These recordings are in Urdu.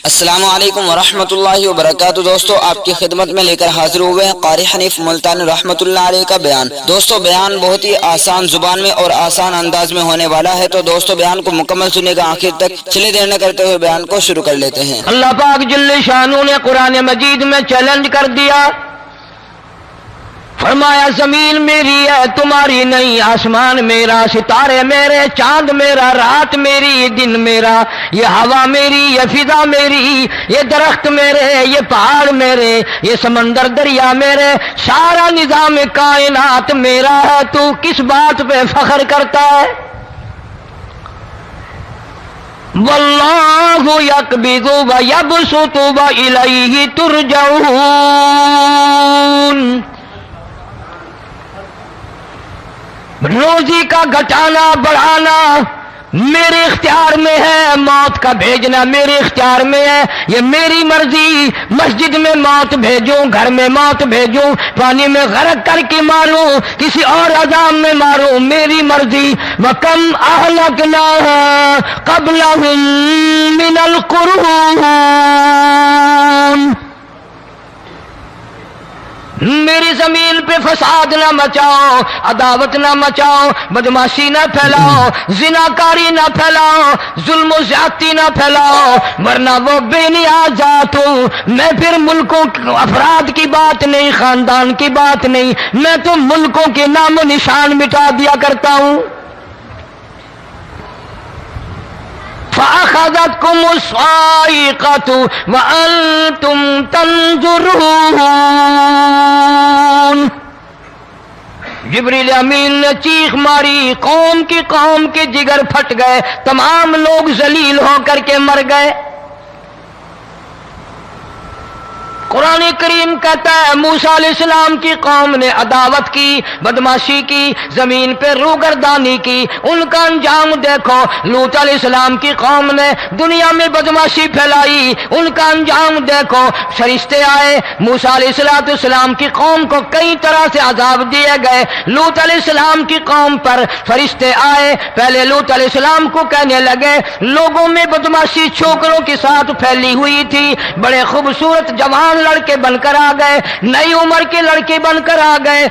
السلام علیکم ورحمۃ اللہ وبرکاتہ۔ دوستو آپ کی خدمت میں لے کر حاضر ہوئے ہیں قاری حنیف ملتانی رحمۃ اللہ علیہ کا بیان۔ دوستو بیان بہت ہی آسان زبان میں اور آسان انداز میں ہونے والا ہے، تو دوستو بیان کو مکمل سنیے گا آخر تک۔ چلے دیر نہ کرتے ہوئے بیان کو شروع کر لیتے ہیں۔ اللہ پاک جل شانہ نے قرآن مجید میں چیلنج کر دیا، فرمایا زمین میری ہے تمہاری نہیں، آسمان میرا، ستارے میرے، چاند میرا، رات میری، دن میرا، یہ ہوا میری، یہ فضا میری، یہ درخت میرے، یہ پہاڑ میرے، یہ سمندر دریا میرے، سارا نظام کائنات میرا ہے، تو کس بات پہ فخر کرتا ہے؟ واللہ یقبض ویبسط والیہ ترجعون۔ روزی کا گھٹانا بڑھانا میرے اختیار میں ہے، موت کا بھیجنا میرے اختیار میں ہے، یہ میری مرضی۔ مسجد میں موت بھیجوں، گھر میں موت بھیجوں، پانی میں غرق کر کے ماروں، کسی اور عذاب میں ماروں، میری مرضی۔ وَكَمْ أَهْلَكْنَا قَبْلَهُم مِّنَ الْقُرُونِ۔ میری زمین پہ فساد نہ مچاؤ، عداوت نہ مچاؤ، بدماشی نہ پھیلاؤ، زناکاری نہ پھیلاؤ، ظلم و زیادتی نہ پھیلاؤ، ورنہ وہ بے نیاز ذات ہوں۔ میں پھر ملکوں افراد کی بات نہیں، خاندان کی بات نہیں، میں تو ملکوں کے نام و نشان مٹا دیا کرتا ہوں۔ فَأَخَذَتْكُمُ الصَّاعِقَةُ وَأَنْتُمْ تَنْظُرُونَ۔ جبریل امین نے چیخ ماری، قوم کے جگر پھٹ گئے، تمام لوگ ذلیل ہو کر کے مر گئے۔ قرآن کریم کہتا ہے موسیٰ علیہ السلام کی قوم نے عداوت کی، بدماشی کی، زمین پہ روگردانی کی، ان کا انجام دیکھو۔ لوط علیہ السلام کی قوم نے دنیا میں بدماشی پھیلائی، ان کا انجام دیکھو۔ فرشتے آئے، موسیٰ علیہ السلام کی قوم کو کئی طرح سے عذاب دیے گئے۔ لوط علیہ السلام کی قوم پر فرشتے آئے، پہلے لوط علیہ السلام کو کہنے لگے، لوگوں میں بدماشی چھوکروں کے ساتھ پھیلی ہوئی تھی، بڑے خوبصورت جوان لڑکے بن کر آ گئے، نئی عمر کے لڑکے بن کر آ گئے۔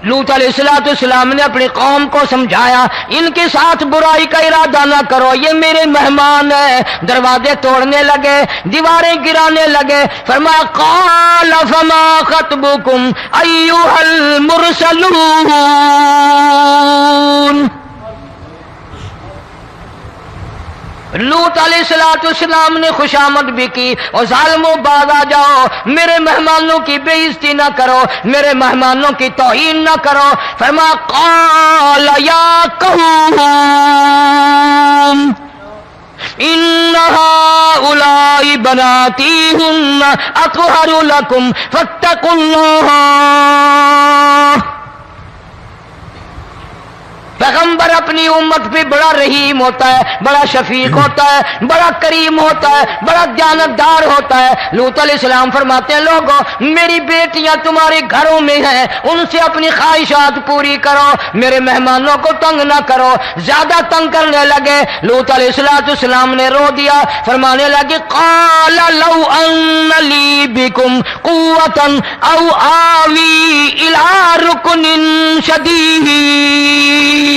لوط علیہ السلام نے اپنی قوم کو سمجھایا، ان کے ساتھ برائی کا ارادہ نہ کرو، یہ میرے مہمان ہیں۔ دروازے توڑنے لگے، دیواریں گرانے لگے، فرمایا قال فما خطبکم ایھا المرسلون۔ لوط علیہ السلام نے خوشامد بھی کی، اور ظالموں باز آ جاؤ، میرے مہمانوں کی بے عزتی نہ کرو، میرے مہمانوں کی توہین نہ کرو۔ فرمایا قال یا قوم ان هؤلاء بناتی ہن اطہر لکم فاتقوا اللہ۔ پیغمبر اپنی امت پہ بڑا رحیم ہوتا ہے، بڑا شفیق ہوتا ہے، بڑا کریم ہوتا ہے، بڑا دیانتدار ہوتا ہے۔ لوط علیہ السلام فرماتے ہیں لوگوں میری بیٹیاں تمہارے گھروں میں ہیں، ان سے اپنی خواہشات پوری کرو، میرے مہمانوں کو تنگ نہ کرو۔ زیادہ تنگ کرنے لگے، لوط علیہ السلام نے رو دیا، فرمانے لگے قال لو ان لی بکم قوة او آوی الی رکن شدید۔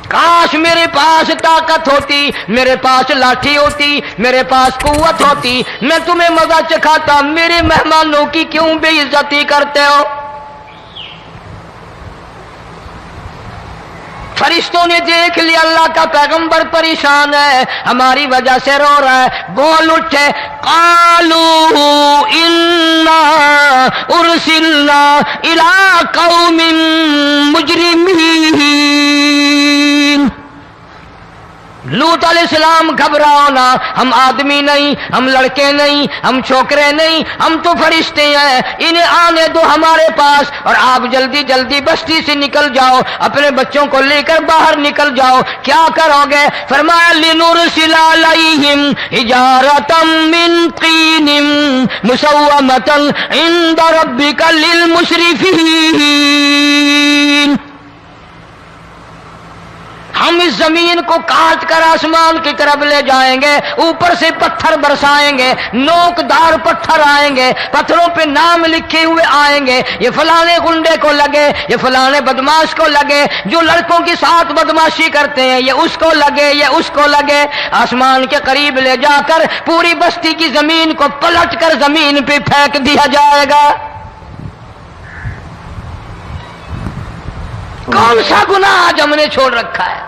کاش میرے پاس طاقت ہوتی، میرے پاس لاٹھی ہوتی، میرے پاس قوت ہوتی، میں تمہیں مزہ چکھاتا، میرے مہمانوں کی کیوں بے عزتی کرتے ہو؟ فرشتوں نے دیکھ لیا اللہ کا پیغمبر پریشان ہے، ہماری وجہ سے رو رہا ہے، بول اٹھے قالوا انا ارسلنا الى قوم مجرمین۔ لوط علیہ السلام گھبراؤ نہ، ہم آدمی نہیں، ہم لڑکے نہیں، ہم چھوکرے نہیں، ہم تو فرشتے ہیں، انہیں آنے دو ہمارے پاس، اور آپ جلدی جلدی بستی سے نکل جاؤ، اپنے بچوں کو لے کر باہر نکل جاؤ۔ کیا کرو گے؟ فرمایا لنرسل علیہم حجارۃ من طین مسومۃ عند ربک للمسرفین۔ ہم اس زمین کو کاٹ کر آسمان کی طرف لے جائیں گے، اوپر سے پتھر برسائیں گے، نوکدار پتھر آئیں گے، پتھروں پہ نام لکھے ہوئے آئیں گے، یہ فلانے گنڈے کو لگے، یہ فلانے بدماش کو لگے، جو لڑکوں کے ساتھ بدماشی کرتے ہیں یہ اس کو لگے، یہ اس کو لگے۔ آسمان کے قریب لے جا کر پوری بستی کی زمین کو پلٹ کر زمین پہ پھینک دیا جائے گا۔ کون سا گناہ آج ہم نے چھوڑ رکھا ہے؟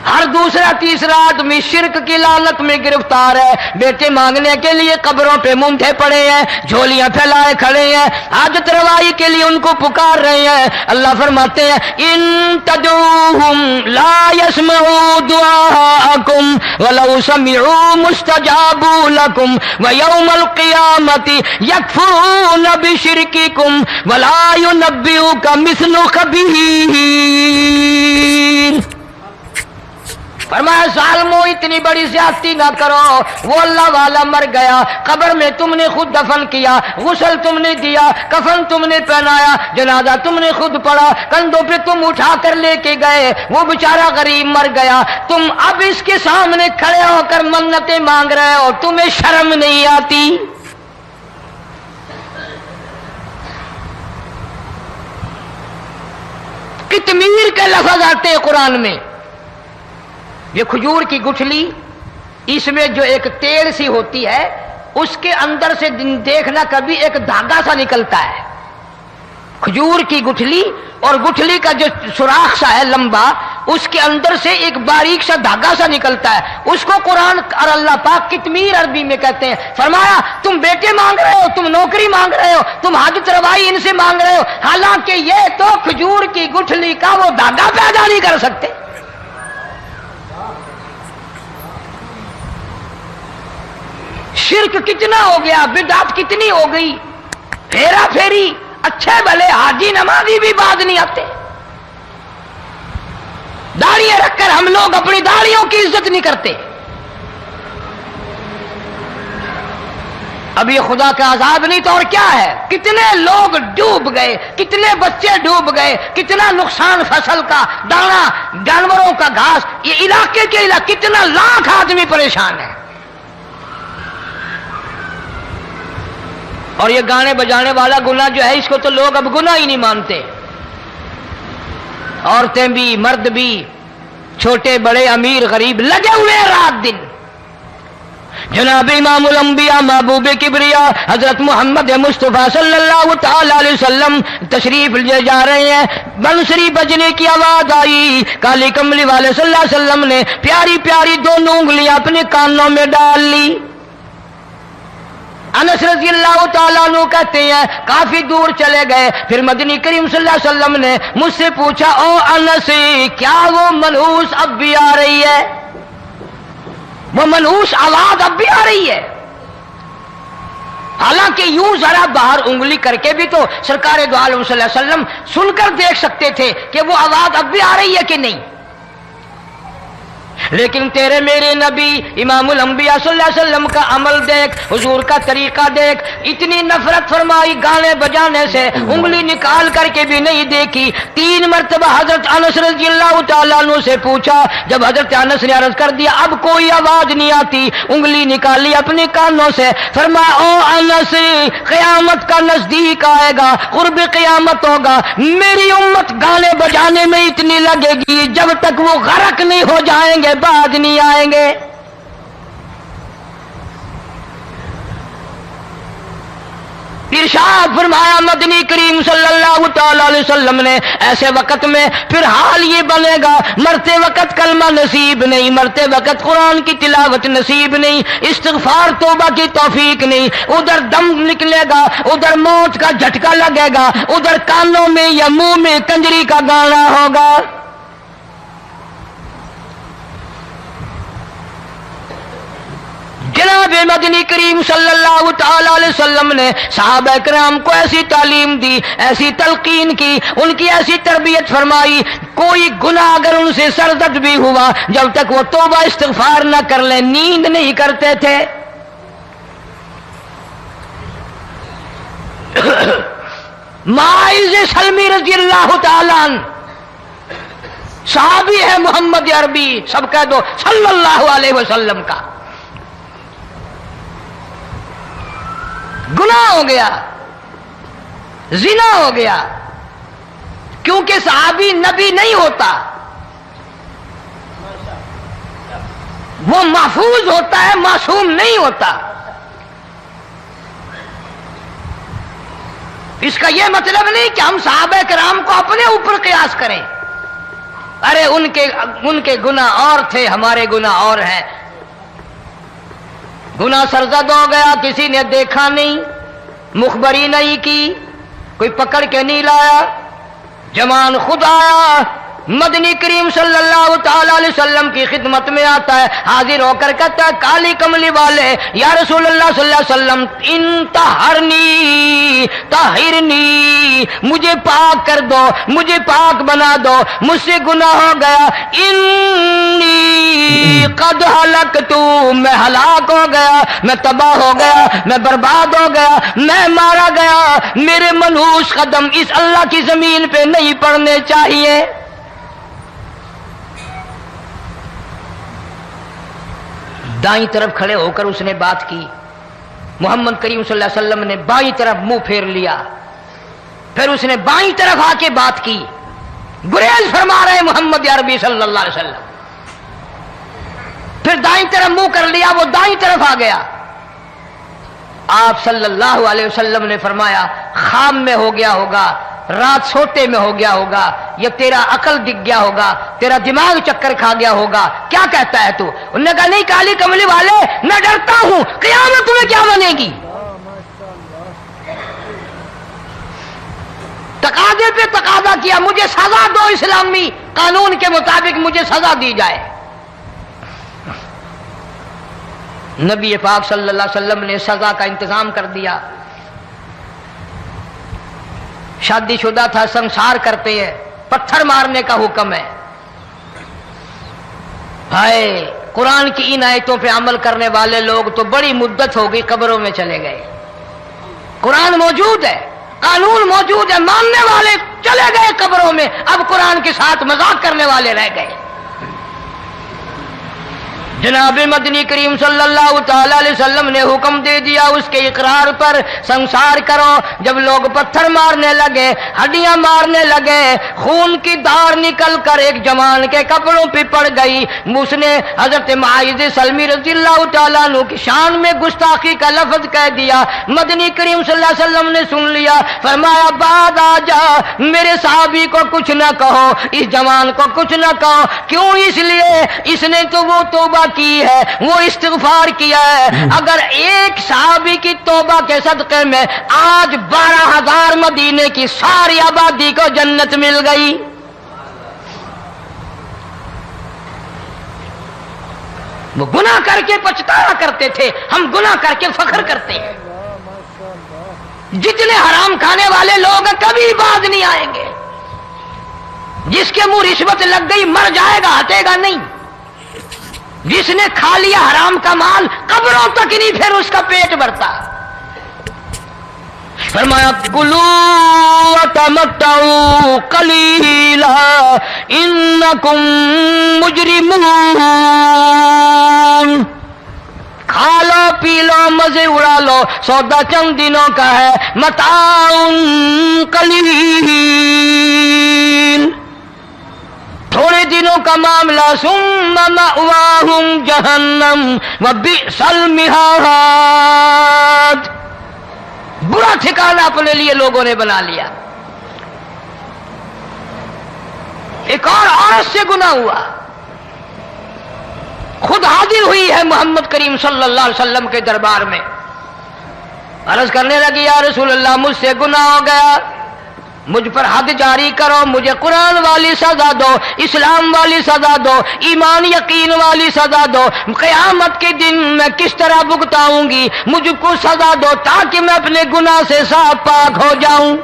ہر دوسرا تیسرا آدمی شرک کی لعنت میں گرفتار ہے، بیٹے مانگنے کے لیے قبروں پہ منڈے پڑے ہیں، جھولیاں پھیلائے کھڑے ہیں، حاجت روائی کے لیے ان کو پکار رہے ہیں۔ اللہ فرماتے ہیں ان تدعوہم لا يسمعوا دعاءکم ولو سمعوا مستجابوا لکم ویوم القیامت یکفرون بشرککم ولا ینبئک مثل خبیر۔ فرمایا ظالمو اتنی بڑی زیادتی نہ کرو، وہ اللہ والا مر گیا، قبر میں تم نے خود دفن کیا، غسل تم نے دیا، کفن تم نے پہنایا، جنازہ تم نے خود پڑھا، کندھوں پہ تم اٹھا کر لے کے گئے، وہ بیچارہ غریب مر گیا، تم اب اس کے سامنے کھڑے ہو کر منتیں مانگ رہے ہو، تمہیں شرم نہیں آتی؟ کتمیر کے لفظ آتے ہیں قرآن میں۔ یہ کھجور کی گٹھلی، اس میں جو ایک تیل سی ہوتی ہے، اس کے اندر سے دیکھنا کبھی ایک دھاگا سا نکلتا ہے۔ کھجور کی گٹھلی اور گٹھلی کا جو سوراخ سا ہے لمبا، اس کے اندر سے ایک باریک سا دھاگا سا نکلتا ہے، اس کو قرآن اور اللہ پاک کتمیر عربی میں کہتے ہیں۔ فرمایا تم بیٹے مانگ رہے ہو، تم نوکری مانگ رہے ہو، تم حاجت روائی ان سے مانگ رہے ہو، حالانکہ یہ تو کھجور کی گٹھلی کا وہ دھاگا پیدا نہیں کر سکتے۔ شرک کتنا ہو گیا، بدعت کتنی ہو گئی، پھیرا پھیری، اچھے بھلے حاجی نمازی بھی بعد نہیں آتے۔ داڑیاں رکھ کر ہم لوگ اپنی داڑیوں کی عزت نہیں کرتے۔ اب یہ خدا کا عذاب نہیں تو اور کیا ہے؟ کتنے لوگ ڈوب گئے، کتنے بچے ڈوب گئے، کتنا نقصان فصل کا، دانا، جانوروں کا گھاس، یہ علاقے کے علاقے کتنا لاکھ آدمی پریشان ہے۔ اور یہ گانے بجانے والا گناہ جو ہے، اس کو تو لوگ اب گناہ ہی نہیں مانتے۔ عورتیں بھی، مرد بھی، چھوٹے بڑے، امیر غریب لگے ہوئے رات دن۔ جناب امام الانبیاء محبوب کبریا حضرت محمد مصطفیٰ صلی اللہ تعالی علیہ وسلم تشریف لے جا رہے ہیں، بنسری بجنے کی آواز آئی، کالی کملی والے صلی اللہ علیہ وسلم نے پیاری پیاری دونوں انگلیاں اپنے کانوں میں ڈال لی۔ انس رضی اللہ تعالیٰ عنہ کہتے ہیں کافی دور چلے گئے، پھر مدنی کریم صلی اللہ علیہ وسلم نے مجھ سے پوچھا او انس، کیا وہ منحوس اب بھی آ رہی ہے؟ وہ منحوس آواز اب بھی آ رہی ہے؟ حالانکہ یوں ذرا باہر انگلی کر کے بھی تو سرکار دو عالم صلی اللہ علیہ وسلم سن کر دیکھ سکتے تھے کہ وہ آواز اب بھی آ رہی ہے کہ نہیں۔ لیکن تیرے میرے نبی امام الانبیاء صلی اللہ علیہ وسلم کا عمل دیکھ، حضور کا طریقہ دیکھ، اتنی نفرت فرمائی گانے بجانے سے، انگلی نکال کر کے بھی نہیں دیکھی۔ 3 مرتبہ حضرت انس رضی اللہ تعالیٰ عنہ سے پوچھا، جب حضرت انس نے عرض کر دیا اب کوئی آواز نہیں آتی، انگلی نکالی اپنے کانوں سے، فرمایا او انس، قیامت کا نزدیک آئے گا، قرب قیامت ہوگا، میری امت گانے بجانے میں اتنی لگے گی جب تک وہ غرق نہیں ہو جائیں گے بعد نہیں آئیں گے۔ ارشاد فرمایا مدنی کریم صلی اللہ تعالی علیہ وسلم نے ایسے وقت میں پھر حال یہ بنے گا، مرتے وقت کلمہ نصیب نہیں، مرتے وقت قرآن کی تلاوت نصیب نہیں، استغفار توبہ کی توفیق نہیں، ادھر دم نکلے گا، ادھر موت کا جھٹکا لگے گا، ادھر کانوں میں یا منہ میں کنجری کا گانا ہوگا۔ جناب مدنی کریم صلی اللہ تعالی علیہ وسلم نے صحابہ کرام کو ایسی تعلیم دی، ایسی تلقین کی، ان کی ایسی تربیت فرمائی، کوئی گناہ اگر ان سے سرزد بھی ہوا جب تک وہ توبہ استغفار نہ کر لیں نیند نہیں کرتے تھے۔ معاذ سلمی رضی اللہ تعالیٰ عنہ صحابی ہے محمد عربی، سب کہہ دو صلی اللہ علیہ وسلم کا، گناہ ہو گیا، زنا ہو گیا، کیونکہ صحابی نبی نہیں ہوتا، وہ محفوظ ہوتا ہے، معصوم نہیں ہوتا۔ اس کا یہ مطلب نہیں کہ ہم صحابہ کرام کو اپنے اوپر قیاس کریں، ارے ان کے گناہ اور تھے، ہمارے گناہ اور ہیں۔ گناہ سرزد ہو گیا، کسی نے دیکھا نہیں، مخبری نہیں کی، کوئی پکڑ کے نہیں لایا، جوان خود آیا، مدنی کریم صلی اللہ تعالی علیہ وسلم کی خدمت میں آتا ہے، حاضر ہو کر کہتا ہے کالی کملی والے یا رسول اللہ صلی اللہ علیہ وسلم انتہرنی طہرنی، مجھے پاک کر دو، مجھے پاک بنا دو، مجھ سے گناہ ہو گیا، انی قد ہلکت، میں ہلاک ہو گیا، میں تباہ ہو گیا، میں برباد ہو گیا، میں مارا گیا، میرے منحوس قدم اس اللہ کی زمین پہ نہیں پڑنے چاہیے۔ دائیں طرف کھڑے ہو کر اس نے بات کی، محمد کریم صلی اللہ علیہ وسلم نے بائیں طرف منہ پھیر لیا، پھر اس نے بائیں طرف آ کے بات کی، گریز فرما رہے محمد عربی صلی اللہ علیہ وسلم، پھر دائیں طرف منہ کر لیا، وہ دائیں طرف آ گیا۔ آپ صلی اللہ علیہ وسلم نے فرمایا خواب میں ہو گیا ہوگا، رات سوتے میں ہو گیا ہوگا، یا تیرا عقل دکھ گیا ہوگا، تیرا دماغ چکر کھا گیا ہوگا، کیا کہتا ہے تو؟ انہوں نے کہا نہیں کالی کملی والے، میں ڈرتا ہوں قیامت تمہیں کیا بنے گی۔ تقاضے پہ تقاضا کیا، مجھے سزا دو، اسلامی قانون کے مطابق مجھے سزا دی جائے۔ نبی پاک صلی اللہ علیہ وسلم نے سزا کا انتظام کر دیا۔ شادی شدہ تھا، سنسار کرتے ہیں، پتھر مارنے کا حکم ہے۔ ہائے قرآن کی ان آیتوں پہ عمل کرنے والے لوگ تو بڑی مدت ہو گئی قبروں میں چلے گئے۔ قرآن موجود ہے، قانون موجود ہے، ماننے والے چلے گئے قبروں میں، اب قرآن کے ساتھ مذاق کرنے والے رہ گئے۔ جناب مدنی کریم صلی اللہ تعالی علیہ وسلم نے حکم دے دیا اس کے اقرار پر سنسار کرو۔ جب لوگ پتھر مارنے لگے، ہڈیاں مارنے لگے، خون کی دھار نکل کر ایک جوان کے کپڑوں پہ پڑ گئی، اس نے حضرت معاذ سلمی رضی اللہ تعالیٰ عنہ کی شان میں گستاخی کا لفظ کہہ دیا۔ مدنی کریم صلی اللہ علیہ وسلم نے سن لیا، فرمایا بعد آ جا، میرے صحابی کو کچھ نہ کہو، اس جوان کو کچھ نہ کہو۔ کیوں؟ اس لیے اس نے تو وہ توبہ کی ہے، وہ استغفار کیا ہے۔ اگر ایک صحابی کی توبہ کے صدقے میں آج 12,000 مدینے کی ساری آبادی کو جنت مل گئی۔ وہ گناہ کر کے پچھتایا کرتے تھے، ہم گناہ کر کے فخر کرتے ہیں۔ جتنے حرام کھانے والے لوگ کبھی باز نہیں آئیں گے۔ جس کے منہ رشوت لگ گئی مر جائے گا، ہٹے گا نہیں۔ جس نے کھا لیا حرام کا مال قبروں تک نہیں پھر اس کا پیٹ بھرتا۔ فرمایا کلوا وتمتعوا قلیلا انکم مجرمون، کھا لو پی لو مزے اڑا لو، سودا چند دنوں کا ہے، متاع قلیل، تھوڑے دنوں کا معاملہ، ثم مأواہم جہنم وبئس المہاد، برا ٹھکانہ اپنے لیے لوگوں نے بنا لیا۔ ایک اور عورت سے گناہ ہوا، خود حاضر ہوئی ہے محمد کریم صلی اللہ علیہ وسلم کے دربار میں، عرض کرنے لگی یا رسول اللہ مجھ سے گناہ ہو گیا، مجھ پر حد جاری کرو، مجھے قرآن والی سزا دو، اسلام والی سزا دو، ایمان یقین والی سزا دو، قیامت کے دن میں کس طرح بھگتاؤں گی، مجھ کو سزا دو تاکہ میں اپنے گناہ سے صاف پاک ہو جاؤں۔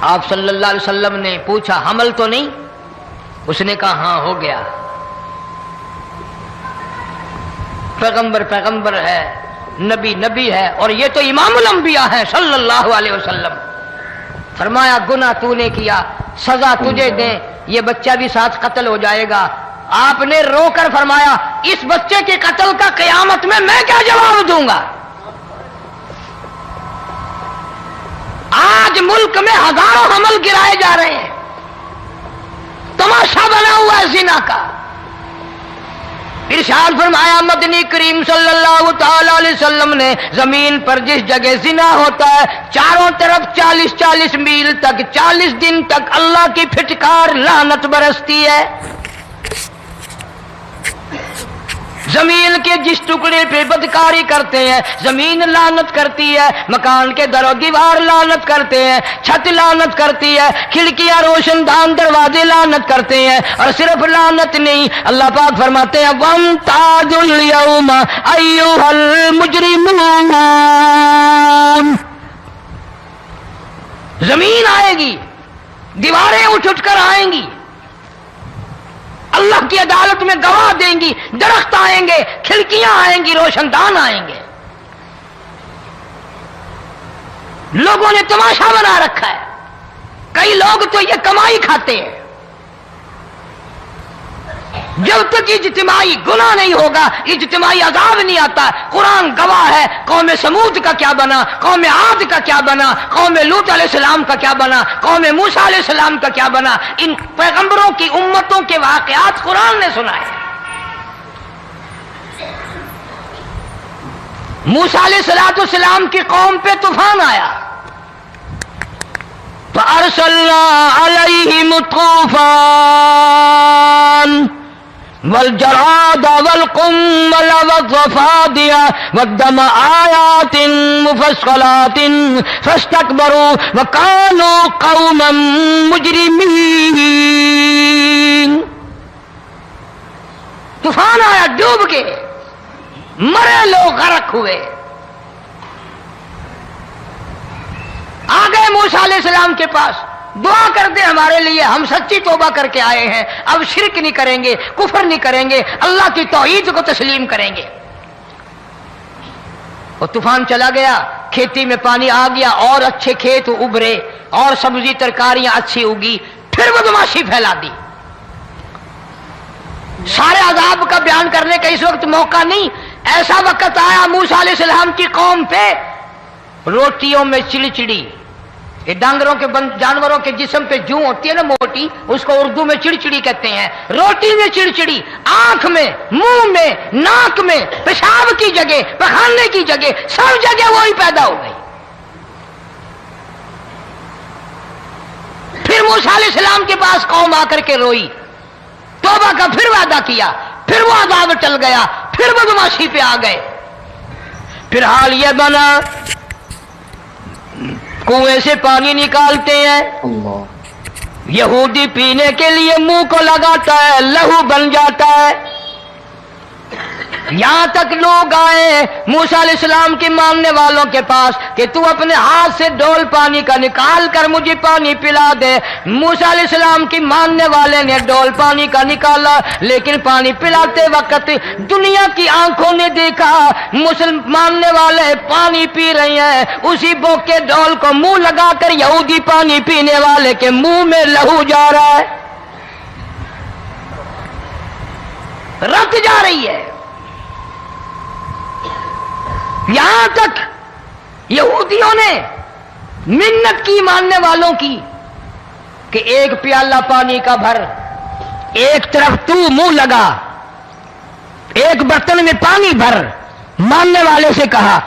آپ صلی اللہ علیہ وسلم نے پوچھا حمل تو نہیں؟ اس نے کہا ہاں ہو گیا۔ پیغمبر ہے، نبی ہے، اور یہ تو امام الانبیاء ہے صلی اللہ علیہ وسلم۔ فرمایا گناہ تو نے کیا، سزا تجھے دیں، یہ بچہ بھی ساتھ قتل ہو جائے گا۔ آپ نے رو کر فرمایا اس بچے کے قتل کا قیامت میں کیا جواب دوں گا؟ آج ملک میں ہزاروں حمل گرائے جا رہے ہیں، تماشا بنا ہوا ہے زنا کا۔ ارشاد فرمایا مدنی کریم صلی اللہ تعالی علیہ وسلم نے زمین پر جس جگہ زنا ہوتا ہے چاروں طرف 40 میل تک 40 دن تک اللہ کی پھٹکار لعنت برستی ہے۔ زمین کے جس ٹکڑے پہ بدکاری کرتے ہیں زمین لعنت کرتی ہے، مکان کے در و دیوار لعنت کرتے ہیں، چھت لعنت کرتی ہے، کھڑکیاں روشن دان دروازے لعنت کرتے ہیں، اور صرف لعنت نہیں، اللہ پاک فرماتے ہیں وَامْتَازُوا الْيَوْمَ أَيُّهَا الْمُجْرِمُونَ۔ زمین آئے گی، دیواریں اٹھ کر آئیں گی، اللہ کی عدالت میں گواہ دیں گی، درخت آئیں گے، کھڑکیاں آئیں گی، روشن دان آئیں گے۔ لوگوں نے تماشا بنا رکھا ہے، کئی لوگ تو یہ کمائی کھاتے ہیں۔ جب تک اجتماعی گناہ نہیں ہوگا اجتماعی عذاب نہیں آتا۔ قرآن گواہ ہے، قوم سمود کا کیا بنا، قوم عاد کا کیا بنا، قوم لوط علیہ السلام کا کیا بنا، قوم موسیٰ علیہ السلام کا کیا بنا۔ ان پیغمبروں کی امتوں کے واقعات قرآن نے سنائے۔ موسیٰ علیہ السلام کی قوم پہ طوفان آیا، فَأَرْسَلْنَا عَلَيْهِمُ الطُّوفَانَ والجراد والقمل والضفادع والدم آيات مفصلات فاستكبروا وكانوا قوما مجرمين۔ طوفان آیا، ڈوب گئے، مرے لوگ، غرق ہوئے۔ آ گئے موسیٰ علیہ السلام کے پاس، دعا کر دے ہمارے لیے، ہم سچی توبہ کر کے آئے ہیں، اب شرک نہیں کریں گے، کفر نہیں کریں گے، اللہ کی توحید کو تسلیم کریں گے۔ اور طوفان چلا گیا، کھیتی میں پانی آ گیا، اور اچھے کھیت ابھرے، اور سبزی ترکاریاں اچھی اگی، پھر بدماشی پھیلا دی۔ سارے عذاب کا بیان کرنے کا اس وقت موقع نہیں، ایسا وقت آیا موسیٰ علیہ السلام کی قوم پہ روٹیوں میں چڑچڑی، یہ ڈانگروں کے جانوروں کے جسم پہ جوں ہوتی ہے نا موٹی، اس کو اردو میں چڑچڑی کہتے ہیں۔ روٹی میں چڑچڑی، آنکھ میں، منہ میں، ناک میں، پیشاب کی جگہ، پخانے کی جگہ، سب جگہ وہی پیدا ہو گئی۔ پھر موسیٰ علیہ السلام کے پاس قوم آ کر کے روئی، توبہ کا پھر وعدہ کیا، پھر وہ عذاب ٹل گیا، پھر بدماشی پہ آ گئے۔ پھر حال یہ بنا کنویں سے پانی نکالتے ہیں، یہودی پینے کے لیے منہ کو لگاتا ہے، لہو بن جاتا ہے۔ یہاں تک لوگ آئے موسیٰ علیہ السلام کے ماننے والوں کے پاس کہ تو اپنے ہاتھ سے ڈول پانی کا نکال کر مجھے پانی پلا دے۔ موسیٰ علیہ السلام کی ماننے والے نے ڈول پانی کا نکالا، لیکن پانی پلاتے وقت دنیا کی آنکھوں نے دیکھا ماننے والے پانی پی رہے ہیں، اسی بوک کے ڈول کو منہ لگا کر یہودی پانی پینے والے کے منہ میں لہو جا رہا ہے، رت جا رہی ہے۔ یہاں تک یہودیوں نے منت کی ماننے والوں کی کہ ایک پیالہ پانی کا بھر، ایک طرف تو منہ لگا، ایک برتن میں پانی بھر، ماننے والے سے کہا،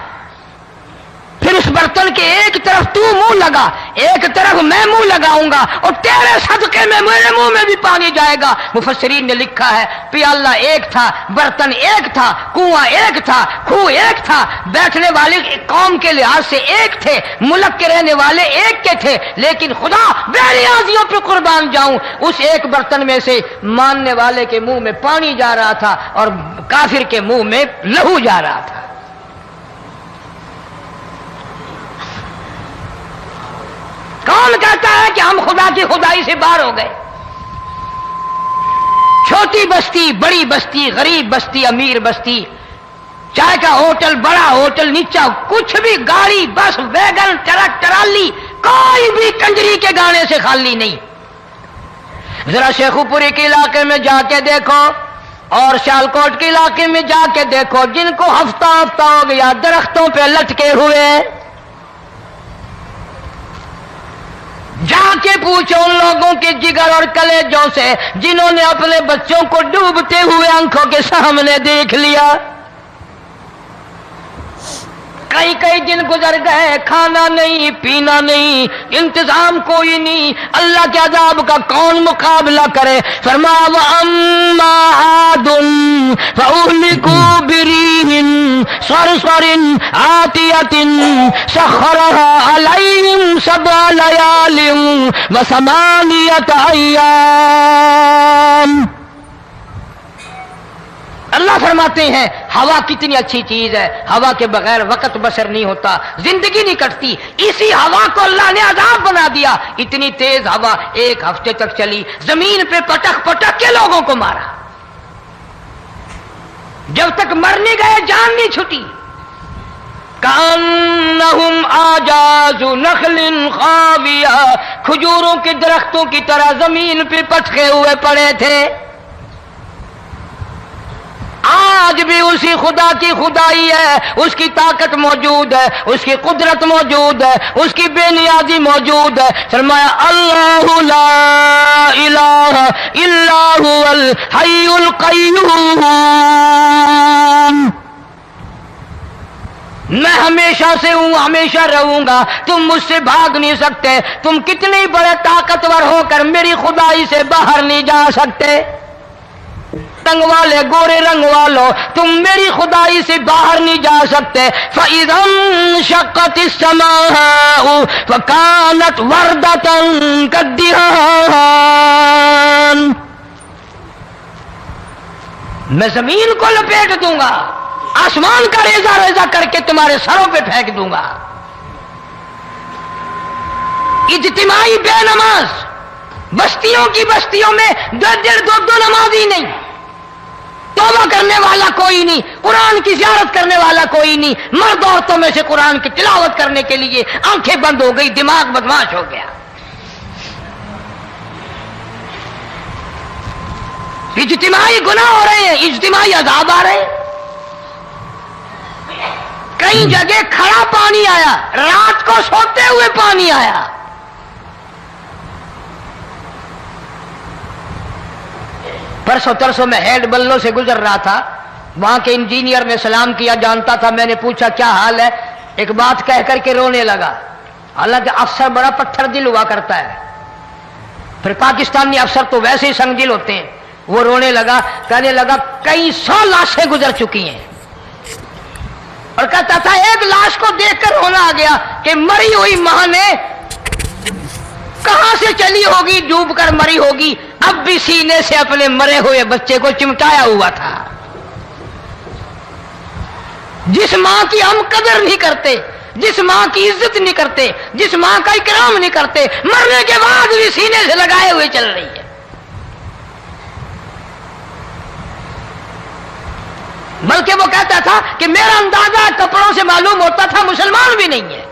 پھر اس برتن کے ایک طرف تو منہ لگا، ایک طرف میں منہ لگاؤں گا، اور تیرے صدقے میں میرے منہ میں بھی پانی جائے گا۔ مفسرین نے لکھا ہے پیالہ ایک تھا، برتن ایک تھا، کنواں ایک تھا، کھو ایک تھا، بیٹھنے والے قوم کے لحاظ سے ایک تھے، ملک کے رہنے والے ایک کے تھے، لیکن خدا بے نیازیوں پہ قربان جاؤں، اس ایک برتن میں سے ماننے والے کے منہ میں پانی جا رہا تھا اور کافر کے منہ میں لہو جا رہا تھا۔ کون کہتا ہے کہ ہم خدا کی خدائی سے باہر ہو گئے؟ چھوٹی بستی، بڑی بستی، غریب بستی، امیر بستی، چائے کا ہوٹل، بڑا ہوٹل، نیچا کچھ بھی، گاڑی، بس، ویگن، ٹرک، ٹرالی، کوئی بھی کنجری کے گانے سے خالی نہیں. ذرا شیخو پوری کے علاقے میں جا کے دیکھو اور سیالکوٹ کے علاقے میں جا کے دیکھو جن کو ہفتہ ہفتہ ہو گیا درختوں پہ لٹکے ہوئے، جا کے پوچھو ان لوگوں کے جگر اور کلیجوں سے جنہوں نے اپنے بچوں کو ڈوبتے ہوئے آنکھوں کے سامنے دیکھ لیا. کئی کئی دن گزر گئے، کھانا نہیں پینا نہیں، انتظام کوئی نہیں، اللہ کے عذاب کا کون مقابلہ کرے؟ فرمایا وَأَمَّا عَادٌ فَأُهْلِكُوا بِرِيحٍ صَرْصَرٍ عَاتِيَةٍ سَخَّرَهَا عَلَيْهِمْ 7 لَيَالٍ و8 أَيَّامٍ. اللہ فرماتے ہیں ہوا کتنی اچھی چیز ہے، ہوا کے بغیر وقت بسر نہیں ہوتا، زندگی نہیں کٹتی. اسی ہوا کو اللہ نے عذاب بنا دیا. اتنی تیز ہوا 1 ہفتے تک چلی، زمین پہ پٹک پٹک کے لوگوں کو مارا. جب تک مر نہیں گئے جان نہیں چھٹی. کأنہم اعجاز نخل خاویہ، کھجوروں کے درختوں کی طرح زمین پہ پٹکے ہوئے پڑے تھے. آج بھی اسی خدا کی خدائی ہے، اس کی طاقت موجود ہے، اس کی قدرت موجود ہے، اس کی بے نیازی موجود ہے. فرمایا اللہ لا الہ الا هو الحی القیوم. میں ہمیشہ سے ہوں، ہمیشہ رہوں گا، تم مجھ سے بھاگ نہیں سکتے. تم کتنے بڑے طاقتور ہو کر میری خدائی سے باہر نہیں جا سکتے. رنگ والے، گورے رنگ والو، تم میری خدائی سے باہر نہیں جا سکتے. فَإِذَا انشَقَّتِ السَّمَاءُ فَكَانَتْ وَرْدَةً كَالدِّهَانِ. میں زمین کو لپیٹ دوں گا، آسمان کا ریزہ ریزہ کر کے تمہارے سروں پہ پھینک دوں گا. اجتماعی بے نماز، بستیوں کی بستیوں میں 2 نمازی نہیں، توبہ کرنے والا کوئی نہیں، قرآن کی زیارت کرنے والا کوئی نہیں. مرد عورتوں میں سے قرآن کی تلاوت کرنے کے لیے آنکھیں بند ہو گئی، دماغ بدماش ہو گیا. اجتماعی گناہ ہو رہے ہیں، اجتماعی عذاب آ رہے ہیں. کئی جگہ کھڑا پانی آیا، رات کو سوتے ہوئے پانی آیا. پرسوں ترسوں میں ہیڈ بلوں سے گزر رہا تھا، وہاں کے انجینئر نے سلام کیا، جانتا تھا. میں نے پوچھا کیا حال ہے؟ ایک بات کہہ کر کے رونے لگا. حالانکہ افسر بڑا پتھر دل ہوا کرتا ہے، پھر پاکستانی افسر تو ویسے ہی سنگ دل ہوتے ہیں. وہ رونے لگا، کہنے لگا کئی 100 لاشیں گزر چکی ہیں، اور کہتا تھا ایک لاش کو دیکھ کر رونا آ گیا کہ مری ہوئی ماں نے کہاں سے چلی ہوگی، ڈوب کر مری ہوگی، اب بھی سینے سے اپنے مرے ہوئے بچے کو چمٹایا ہوا تھا. جس ماں کی ہم قدر نہیں کرتے، جس ماں کی عزت نہیں کرتے، جس ماں کا اکرام نہیں کرتے، مرنے کے بعد بھی سینے سے لگائے ہوئے چل رہی ہے. بلکہ وہ کہتا تھا کہ میرا اندازہ کپڑوں سے معلوم ہوتا تھا مسلمان بھی نہیں ہے،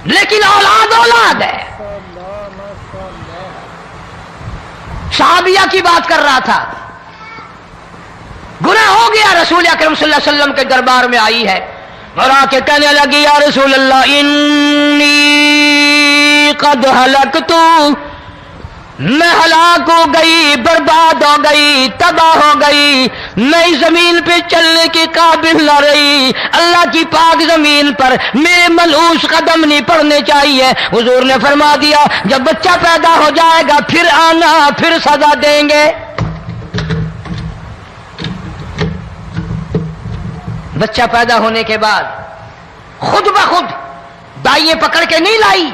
لیکن اولاد اولاد ہے. صحابیہ کی بات کر رہا تھا، گناہ ہو گیا، رسول اکرم صلی اللہ علیہ وسلم کے دربار میں آئی ہے اور آ کے کہنے لگی یا رسول اللہ انی قد ہلکت، میں ہلاک ہو گئی، برباد ہو گئی، تباہ ہو گئی، میں اس زمین پہ چلنے کے قابل نہ رہی. اللہ کی پاک زمین پر میرے ملعوس قدم نہیں پڑنے چاہیے. حضور نے فرما دیا جب بچہ پیدا ہو جائے گا پھر آنا، پھر سزا دیں گے. بچہ پیدا ہونے کے بعد خود بخود دائیں پکڑ کے نہیں لائی،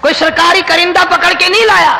کوئی سرکاری کرندہ پکڑ کے نہیں لایا.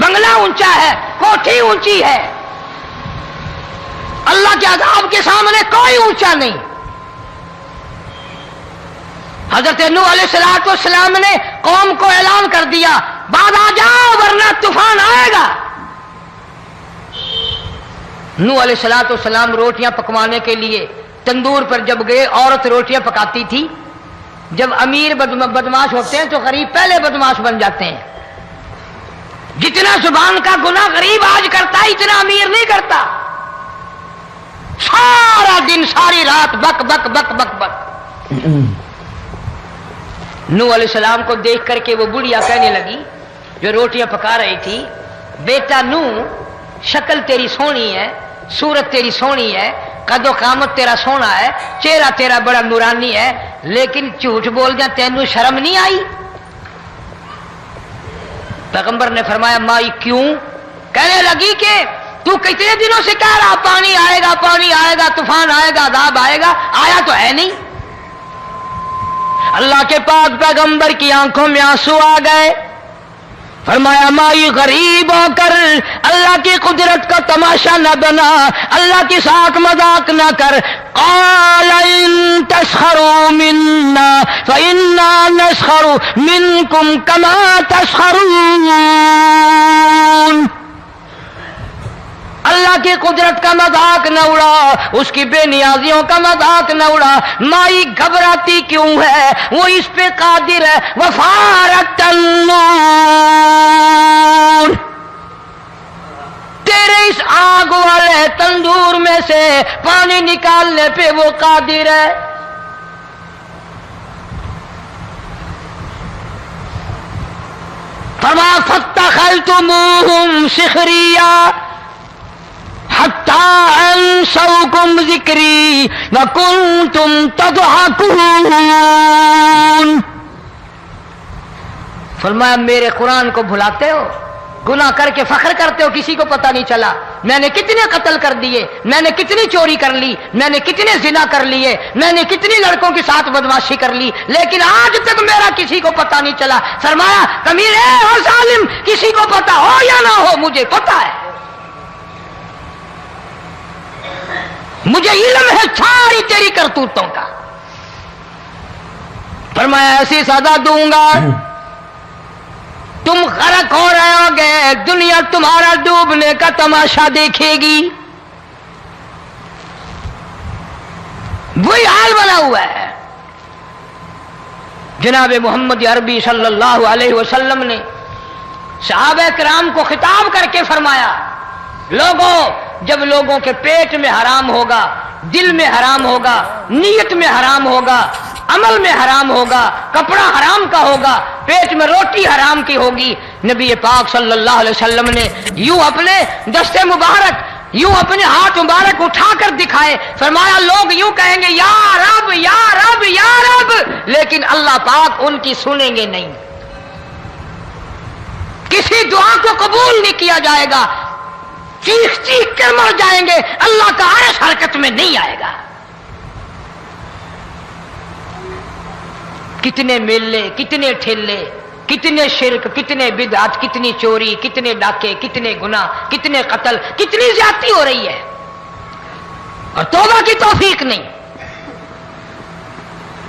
بنگلہ اونچا ہے، کوٹھی اونچی ہے، اللہ کے عذاب کے سامنے کوئی اونچا نہیں۔ حضرت نوح علیہ السلام نے قوم کو اعلان کر دیا، بعد آ جاؤ ورنہ طوفان آئے گا۔ نوح علیہ السلام روٹیاں پکوانے کے لیے تندور پر جب گئے، عورت روٹیاں پکاتی تھی۔ جب امیر بدماش ہوتے ہیں تو غریب پہلے بدماش بن جاتے ہیں۔ جتنا زبان کا گناہ غریب آج کرتا ہے اتنا امیر نہیں کرتا۔ سارا دن ساری رات بک بک بک بک بک۔ نوح علیہ السلام کو دیکھ کر کے وہ بڑھیا کہنے لگی جو روٹیاں پکا رہی تھی، بیٹا نوح، شکل تیری سونی ہے، صورت تیری سونی ہے، قد و قامت تیرا سونا ہے، چہرہ تیرا بڑا نورانی ہے، لیکن جھوٹ بول جا تینوں شرم نہیں آئی؟ پیغمبر نے فرمایا مائی کیوں؟ کہنے لگی کہ تو کتنے دنوں سے کہہ رہا پانی آئے گا، پانی آئے گا، طوفان آئے گا، عذاب آئے گا، آیا تو ہے نہیں۔ اللہ کے پاک پیغمبر کی آنکھوں میں آنسو آ گئے، فرمایا مائی غریب ہو کر اللہ کی قدرت کا تماشا نہ بنا، اللہ کے ساتھ مذاق نہ کر۔ قال ان تسخروا منا فإنا نسخر منكم كما تسخرون۔ اللہ کی قدرت کا مذاق نہ اڑا، اس کی بے نیازیوں کا مذاق نہ اڑا۔ مائی گھبراتی کیوں ہے؟ وہ اس پہ قادر ہے۔ وفارت النور، تیرے اس آگ والے تندور میں سے پانی نکالنے پہ وہ قادر ہے۔ فما فاتخذتموہم سخریا حتی انسوکم ذکری وکنتم تضحکون۔ فرمایا میرے قرآن کو بھلاتے ہو، گناہ کر کے فخر کرتے ہو، کسی کو پتہ نہیں چلا میں نے کتنے قتل کر دیے، میں نے کتنی چوری کر لی، میں نے کتنے زنا کر لیے، میں نے کتنی لڑکوں کے ساتھ بدمعاشی کر لی، لیکن آج تک میرا کسی کو پتہ نہیں چلا۔ فرمایا کمینے اور ظالم، کسی کو پتہ ہو یا نہ ہو مجھے پتہ ہے، مجھے علم ہے ساری تیری کرتوتوں کا۔ فرمایا ایسی سزا دوں گا تم غرق ہو رہے ہوگے، دنیا تمہارا ڈوبنے کا تماشا دیکھے گی۔ وہی حال بنا ہوا ہے۔ جناب محمد عربی صلی اللہ علیہ وسلم نے صحابہ کرام کو خطاب کر کے فرمایا، لوگوں، جب لوگوں کے پیٹ میں حرام ہوگا، دل میں حرام ہوگا، نیت میں حرام ہوگا، عمل میں حرام ہوگا، کپڑا حرام کا ہوگا، پیٹ میں روٹی حرام کی ہوگی، نبی پاک صلی اللہ علیہ وسلم نے یوں اپنے دست مبارک، یوں اپنے ہاتھ مبارک اٹھا کر دکھائے، فرمایا لوگ یوں کہیں گے یا رب یا رب یا رب، لیکن اللہ پاک ان کی سنیں گے نہیں، کسی دعا کو قبول نہیں کیا جائے گا، چیخ چیخ کر مر جائیں گے، اللہ کا عرش حرکت میں نہیں آئے گا۔ کتنے میلے، کتنے ٹھیلے، کتنے شرک، کتنے بدعت، کتنی چوری، کتنے ڈاکے، کتنے گناہ، کتنے قتل، کتنی زیادتی ہو رہی ہے اور توبہ کی توفیق نہیں۔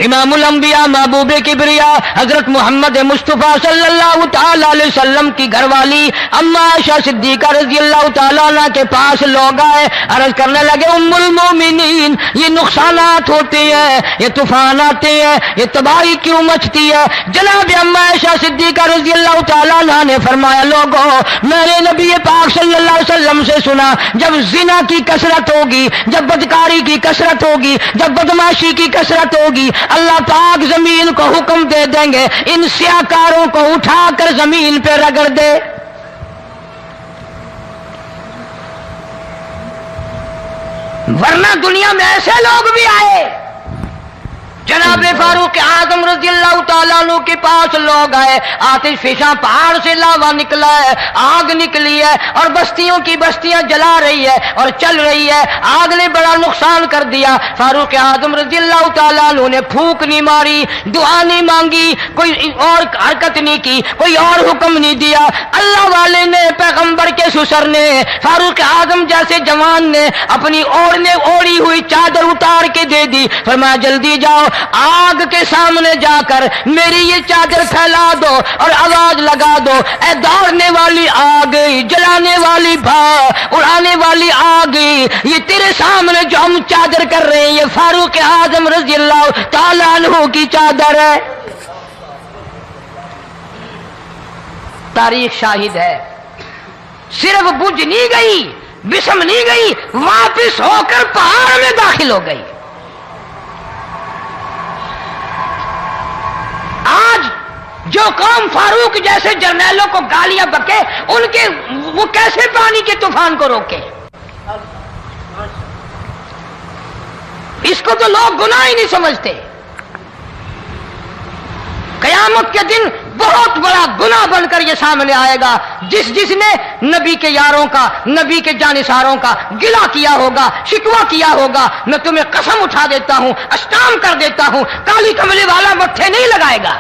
امام الانبیاء محبوب کبریا حضرت محمد مصطفیٰ صلی اللہ تعالی علیہ وسلم کی گھر والی اما عائشہ صدیقہ رضی اللہ تعالیٰ عنہ کے پاس لوگ آئے، عرض کرنے لگے ام المومنین، یہ نقصانات ہوتے ہیں، یہ طوفان آتے ہیں، یہ تباہی کیوں مچتی ہے؟ جناب اما عائشہ صدیقہ رضی اللہ تعالیٰ عنہ نے فرمایا، لوگوں، میں نے نبی پاک صلی اللہ علیہ وسلم سے سنا جب زنا کی کثرت ہوگی، جب بدکاری کی کثرت ہوگی، جب بدمعاشی کی کثرت ہوگی، اللہ پاک زمین کو حکم دے دیں گے ان سیاکاروں کو اٹھا کر زمین پہ رگڑ دے۔ ورنہ دنیا میں ایسے لوگ بھی آئے جناب فاروق اعظم رضی اللہ تعالیٰ عنہ کے پاس لوگ آئے، آتش فشاں پہاڑ سے لاوا نکلا ہے، آگ نکلی ہے اور بستیوں کی بستیاں جلا رہی ہے اور چل رہی ہے، آگ نے بڑا نقصان کر دیا۔ فاروق اعظم رضی اللہ تعالیٰ عنہ نے پھونک نہیں ماری، دعا نہیں مانگی، کوئی اور حرکت نہیں کی، کوئی اور حکم نہیں دیا۔ اللہ والے نے، پیغمبر کے سسر نے، فاروق اعظم جیسے جوان نے اپنی اوڑھی ہوئی چادر اتار کے دے دی، فرمایا جلدی جاؤ، آگ کے سامنے جا کر میری یہ چادر پھیلا دو اور آواز لگا دو، اے دوڑنے والی آگ، جلانے والی اڑانے والی آگ، یہ تیرے سامنے جو ہم چادر کر رہے ہیں یہ فاروق اعظم رضی اللہ تعالیٰ عنہ کی چادر ہے۔ تاریخ شاہد ہے، صرف بجھ نہیں گئی، بسم نہیں گئی، واپس ہو کر پہاڑ میں داخل ہو گئی۔ آج جو قوم فاروق جیسے جرنیلوں کو گالیاں بکے، ان کے وہ کیسے پانی کے طوفان کو روکے؟ اس کو تو لوگ گناہ ہی نہیں سمجھتے۔ قیامت کے دن بہت بڑا گناہ بن کر یہ سامنے آئے گا، جس نے نبی کے یاروں کا، نبی کے جانثاروں کا گلہ کیا ہوگا، شکوہ کیا ہوگا، میں تمہیں قسم اٹھا دیتا ہوں، اشتام کر دیتا ہوں، کالی کملی والا مٹھے نہیں لگائے گا۔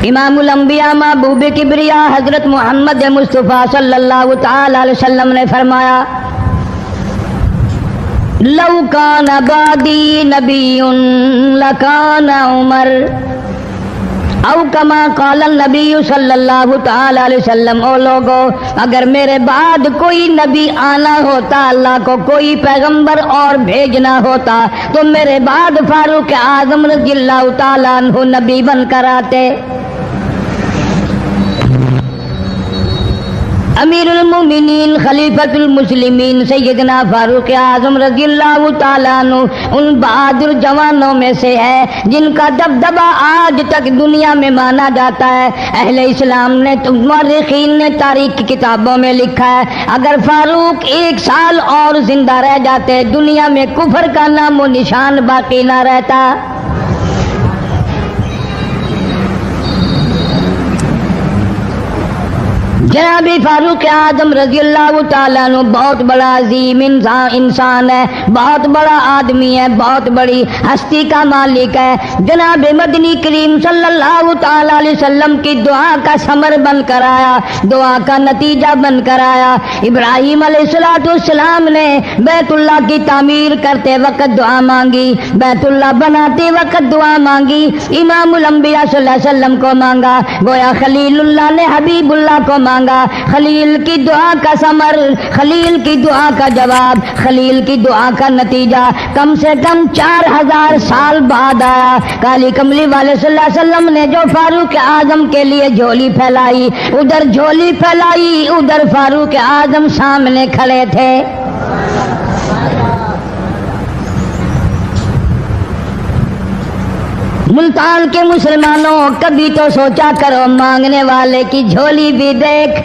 امام الانبیاء محبوب کبریا حضرت محمد مصطفیٰ صلی اللہ تعالی علیہ وسلم نے فرمایا، لو کان بعدی نبی لکان عمر، او کما قال النبی صلی اللہ تعالی علیہ وسلم، او لوگو اگر میرے بعد کوئی نبی آنا ہوتا، اللہ کو کوئی پیغمبر اور بھیجنا ہوتا تو میرے بعد فاروق اعظم رضی اللہ تعالیٰ عنہ نبی بن کر آتے۔ امیر المومنین خلیفۃ المسلمین سیدنا فاروق اعظم رضی اللہ تعالیٰ عنہ ان بہادر جوانوں میں سے ہے جن کا دبدبہ آج تک دنیا میں مانا جاتا ہے۔ اہل اسلام نے، مورخین نے تاریخ کی کتابوں میں لکھا ہے، اگر فاروق 1 سال اور زندہ رہ جاتے دنیا میں کفر کا نام و نشان باقی نہ رہتا۔ جناب فاروق اعظم رضی اللہ تعالیٰ عنہ بہت بڑا عظیم انسان ہے، بہت بڑا آدمی ہے، بہت بڑی ہستی کا مالک ہے۔ جناب مدنی کریم صلی اللہ تعالیٰ علیہ وسلم کی دعا کا ثمر بن کر آیا، دعا کا نتیجہ بن کر آیا۔ ابراہیم علیہ السلام نے بیت اللہ کی تعمیر کرتے وقت دعا مانگی، بیت اللہ بناتے وقت دعا مانگی، امام الانبیاء صلی اللہ علیہ وسلم کو مانگا، گویا خلیل اللہ نے حبیب اللہ کو مانگا۔ خلیل کی دعا کا ثمر، خلیل کی دعا کا جواب، خلیل کی دعا کا نتیجہ کم سے کم 4000 سال بعد آیا۔ کالی کملی والے صلی اللہ علیہ وسلم نے جو فاروق اعظم کے لیے جھولی پھیلائی، ادھر جھولی پھیلائی، ادھر فاروق اعظم سامنے کھڑے تھے۔ ملتان کے مسلمانوں کبھی تو سوچا کرو، مانگنے والے کی جھولی بھی دیکھ۔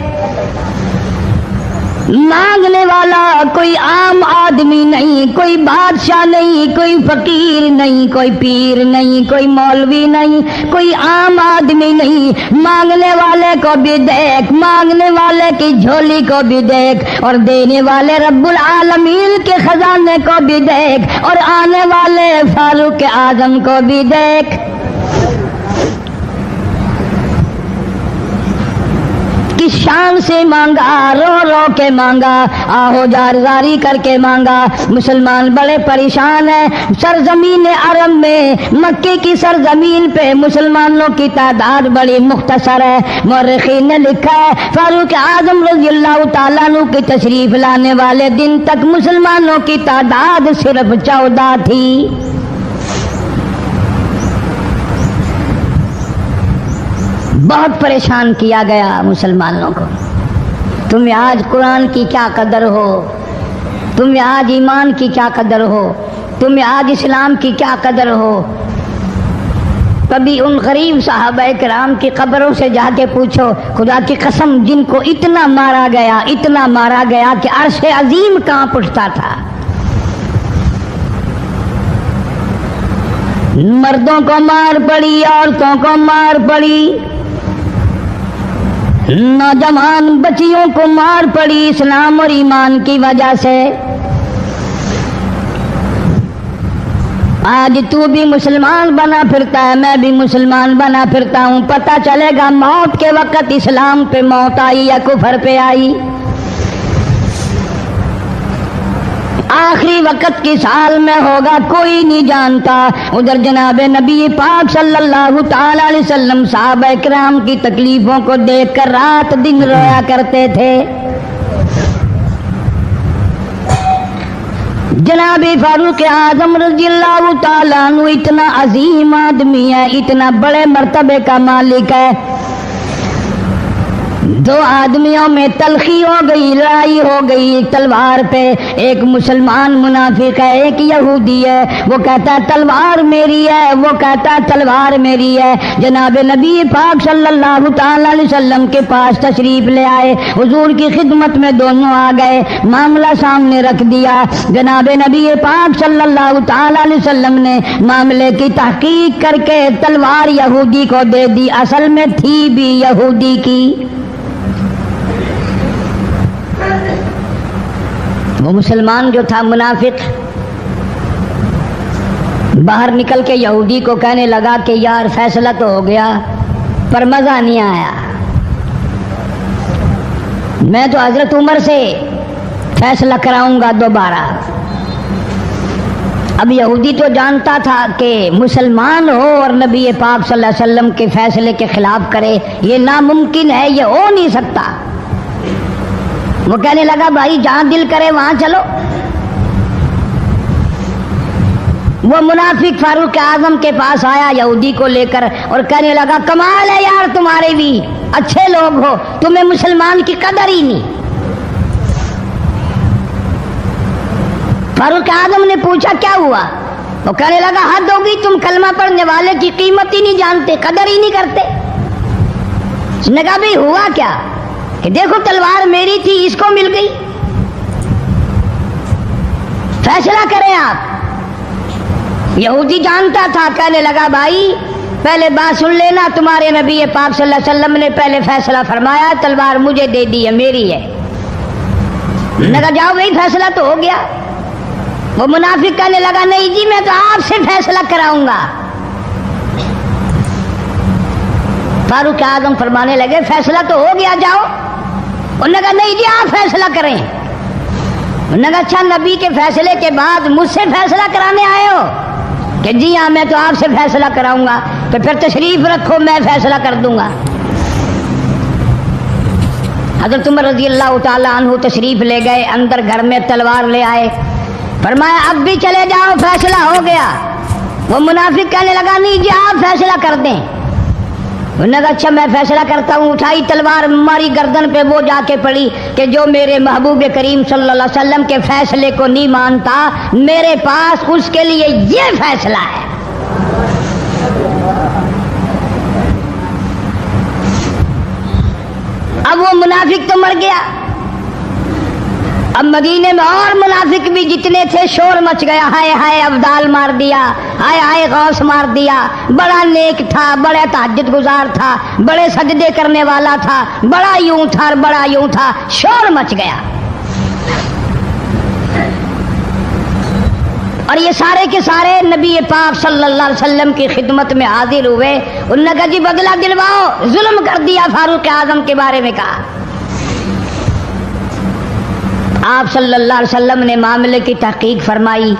مانگنے والا کوئی عام آدمی نہیں، کوئی بادشاہ نہیں، کوئی فقیر نہیں، کوئی پیر نہیں، کوئی مولوی نہیں، کوئی عام آدمی نہیں۔ مانگنے والے کو بھی دیکھ، مانگنے والے کی جھولی کو بھی دیکھ، اور دینے والے رب العالمین کے خزانے کو بھی دیکھ، اور آنے والے فاروق اعظم کو بھی دیکھ۔ کس شان سے مانگا، رو رو کے مانگا، آہو جار زاری کر کے مانگا۔ مسلمان بڑے پریشان ہیں۔ سرزمین عرب میں، مکے کی سرزمین پہ مسلمانوں کی تعداد بڑی مختصر ہے۔ مورخین نے لکھا ہے فاروق اعظم رضی اللہ تعالیٰ عنہ کی تشریف لانے والے دن تک مسلمانوں کی تعداد صرف 14 تھی۔ بہت پریشان کیا گیا مسلمانوں کو۔ تمہیں آج قرآن کی کیا قدر ہو، تمہیں آج ایمان کی کیا قدر ہو، تمہیں آج اسلام کی کیا قدر ہو۔ کبھی ان غریب صحابہ کرام کی قبروں سے جا کے پوچھو، خدا کی قسم جن کو اتنا مارا گیا، اتنا مارا گیا کہ عرش عظیم کانپ اٹھتا تھا۔ مردوں کو مار پڑی، عورتوں کو مار پڑی، نوجوان بچیوں کو مار پڑی اسلام اور ایمان کی وجہ سے۔ آج تو بھی مسلمان بنا پھرتا ہے، میں بھی مسلمان بنا پھرتا ہوں، پتہ چلے گا موت کے وقت اسلام پہ موت آئی یا کفر پہ آئی۔ آخری وقت کس حال میں ہوگا کوئی نہیں جانتا۔ ادھر جناب نبی پاک صلی اللہ تعالی علیہ وسلم صحابہ کرام کی تکلیفوں کو دیکھ کر رات دن رویا کرتے تھے۔ جناب فاروق اعظم رضی اللہ تعالیٰ عنہ اتنا عظیم آدمی ہے، اتنا بڑے مرتبے کا مالک ہے، دو آدمیوں میں تلخی ہو گئی، لڑائی ہو گئی تلوار پہ۔ ایک مسلمان منافق ہے، ایک یہودی ہے، وہ کہتا ہے تلوار میری ہے، وہ کہتا ہے تلوار میری ہے۔ جناب نبی پاک صلی اللہ تعالی علیہ وسلم کے پاس تشریف لے آئے، حضور کی خدمت میں دونوں آ گئے، معاملہ سامنے رکھ دیا۔ جناب نبی پاک صلی اللہ تعالی علیہ وسلم نے معاملے کی تحقیق کر کے تلوار یہودی کو دے دی، اصل میں تھی بھی یہودی کی۔ وہ مسلمان جو تھا منافق باہر نکل کے یہودی کو کہنے لگا کہ یار فیصلہ تو ہو گیا پر مزہ نہیں آیا، میں تو حضرت عمر سے فیصلہ کراؤں گا دوبارہ۔ اب یہودی تو جانتا تھا کہ مسلمان ہو اور نبی پاک صلی اللہ علیہ وسلم کے فیصلے کے خلاف کرے، یہ ناممکن ہے، یہ ہو نہیں سکتا۔ وہ کہنے لگا بھائی جہاں دل کرے وہاں چلو۔ وہ منافق فاروق اعظم کے پاس آیا یہودی کو لے کر اور کہنے لگا کمال ہے یار تمہارے بھی، اچھے لوگ ہو، تمہیں مسلمان کی قدر ہی نہیں۔ فاروق اعظم نے پوچھا کیا ہوا؟ وہ کہنے لگا حد ہوگی، تم کلمہ پڑھنے والے کی قیمت ہی نہیں جانتے، قدر ہی نہیں کرتے۔ اس نے کہا بھائی ہوا کیا؟ کہ دیکھو تلوار میری تھی، اس کو مل گئی، فیصلہ کریں آپ۔ یہودی جانتا تھا، کہنے لگا بھائی پہلے بات سن لینا، تمہارے نبی پاک صلی اللہ علیہ وسلم نے پہلے فیصلہ فرمایا، تلوار مجھے دے دی ہے، میری ہے۔ نے کہا جاؤ بھائی فیصلہ تو ہو گیا۔ وہ منافق کہنے لگا نہیں جی میں تو آپ سے فیصلہ کراؤں گا۔ فاروق اعظم فرمانے لگے فیصلہ تو ہو گیا جاؤ۔ انہوں نے کہا نہیں جی آپ فیصلہ کریں۔ انہوں نے کہا اچھا نبی کے فیصلے کے بعد مجھ سے فیصلہ کرانے آئے ہو؟ کہ جی ہاں میں تو آپ سے فیصلہ کراؤں گا۔ تو پھر تشریف رکھو میں فیصلہ کر دوں گا۔ حضرت عمر رضی اللہ تعالیٰ عنہ تشریف لے گئے، اندر گھر میں تلوار لے آئے، فرمایا اب بھی چلے جاؤ فیصلہ ہو گیا۔ وہ منافق کہنے لگا نہیں جی آپ فیصلہ کر دیں۔ انہوں نے کہا اچھا میں فیصلہ کرتا ہوں۔ اٹھائی تلوار، ماری گردن پہ، وہ جا کے پڑی کہ جو میرے محبوب کریم صلی اللہ علیہ وسلم کے فیصلے کو نہیں مانتا، میرے پاس اس کے لیے یہ فیصلہ ہے۔ اب وہ منافق تو مر گیا۔ اب مدینے میں اور منافق بھی جتنے تھے شور مچ گیا، ہائے ہائے ابدال مار دیا، ہائے ہائے غوث مار دیا، بڑا نیک تھا، بڑا تہجد گزار تھا، بڑے سجدے کرنے والا تھا، بڑا یوں تھا اور بڑا یوں تھا، شور مچ گیا۔ اور یہ سارے کے سارے نبی پاک صلی اللہ علیہ وسلم کی خدمت میں حاضر ہوئے۔ انہوں نے کہا جی بدلہ دلواؤ، ظلم کر دیا فاروق اعظم کے بارے میں کہا۔ آپ صلی اللہ علیہ وسلم نے معاملے کی تحقیق فرمائی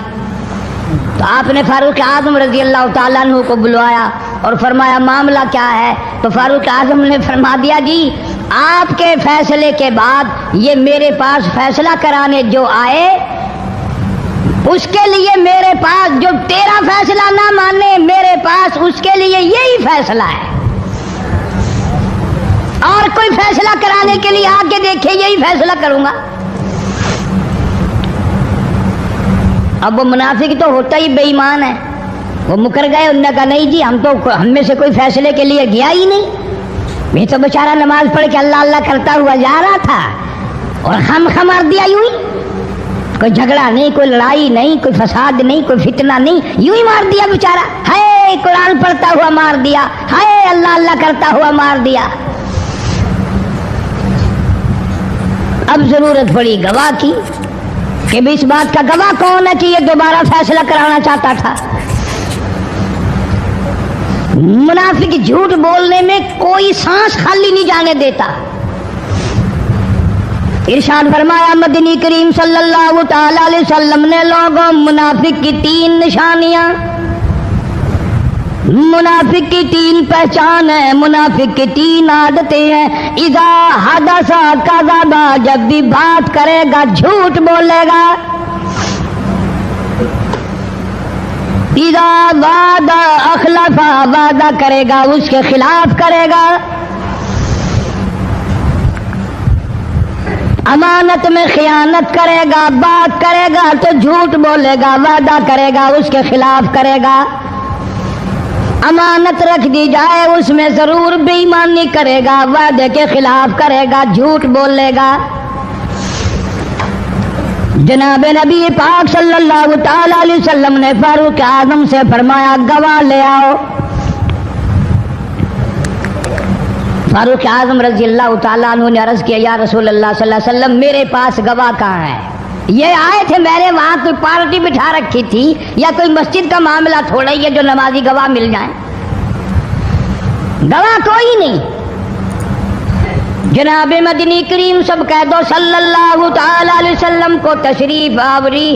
تو آپ نے فاروق اعظم رضی اللہ تعالیٰ عنہ کو بلوایا اور فرمایا معاملہ کیا ہے؟ تو فاروق اعظم نے فرما دیا جی آپ کے فیصلے کے بعد یہ میرے پاس فیصلہ کرانے جو آئے، اس کے لیے میرے پاس جو تیرا فیصلہ نہ مانے، میرے پاس اس کے لیے یہی فیصلہ ہے، اور کوئی فیصلہ کرانے کے لیے آ کے دیکھے یہی فیصلہ کروں گا۔ اب وہ منافق تو ہوتا ہی بے ایمان ہے، وہ مکر گئے۔ انہوں نے کہا نہیں جی ہم میں سے کوئی فیصلے کے لیے گیا ہی نہیں، میں تو بیچارہ نماز پڑھ کے اللہ اللہ کرتا ہوا جا رہا تھا اور خم خمار دیا یوں ہی۔ کوئی جھگڑا نہیں، کوئی لڑائی نہیں، کوئی فساد نہیں، کوئی فتنہ نہیں، یوں ہی مار دیا بیچارہ. ہائے قرآن پڑھتا ہوا مار دیا، ہائے اللہ اللہ کرتا ہوا مار دیا. اب ضرورت پڑی گواہ کی کہ بھی اس بات کا گواہ کون ہے کہ یہ دوبارہ فیصلہ کرانا چاہتا تھا. منافق جھوٹ بولنے میں کوئی سانس خالی نہیں جانے دیتا. ارشاد فرمایا مدنی کریم صلی اللہ تعالی علیہ وسلم نے لوگوں منافق کی 3 نشانیاں، منافق کی 3 پہچان ہے، منافق کی 3 عادتیں ہیں. اذا حدث کذب، جب بھی بات کرے گا جھوٹ بولے گا. اذا وعد اخلف، وعدہ کرے گا اس کے خلاف کرے گا. امانت میں خیانت کرے گا، بات کرے گا تو جھوٹ بولے گا، وعدہ کرے گا اس کے خلاف کرے گا. امانت رکھ دی جائے اس میں ضرور بے ایمانی کرے گا، وعدے کے خلاف کرے گا، جھوٹ بولے گا. جناب نبی پاک صلی اللہ تعالی علیہ وسلم نے فاروق اعظم سے فرمایا گواہ لے آؤ. فاروق اعظم رضی اللہ تعالیٰ عنہ نے عرض کیا یا رسول اللہ صلی اللہ علیہ وسلم میرے پاس گواہ کہاں ہے؟ یہ آئے تھے میرے وہاں کوئی پارٹی بٹھا رکھی تھی یا کوئی مسجد کا معاملہ تھوڑا ہی ہے جو نمازی گواہ مل جائیں؟ گواہ کوئی نہیں. جناب مدنی کریم سب کہہ دو صلی اللہ تعالی علیہ وسلم کو تشریف آوری،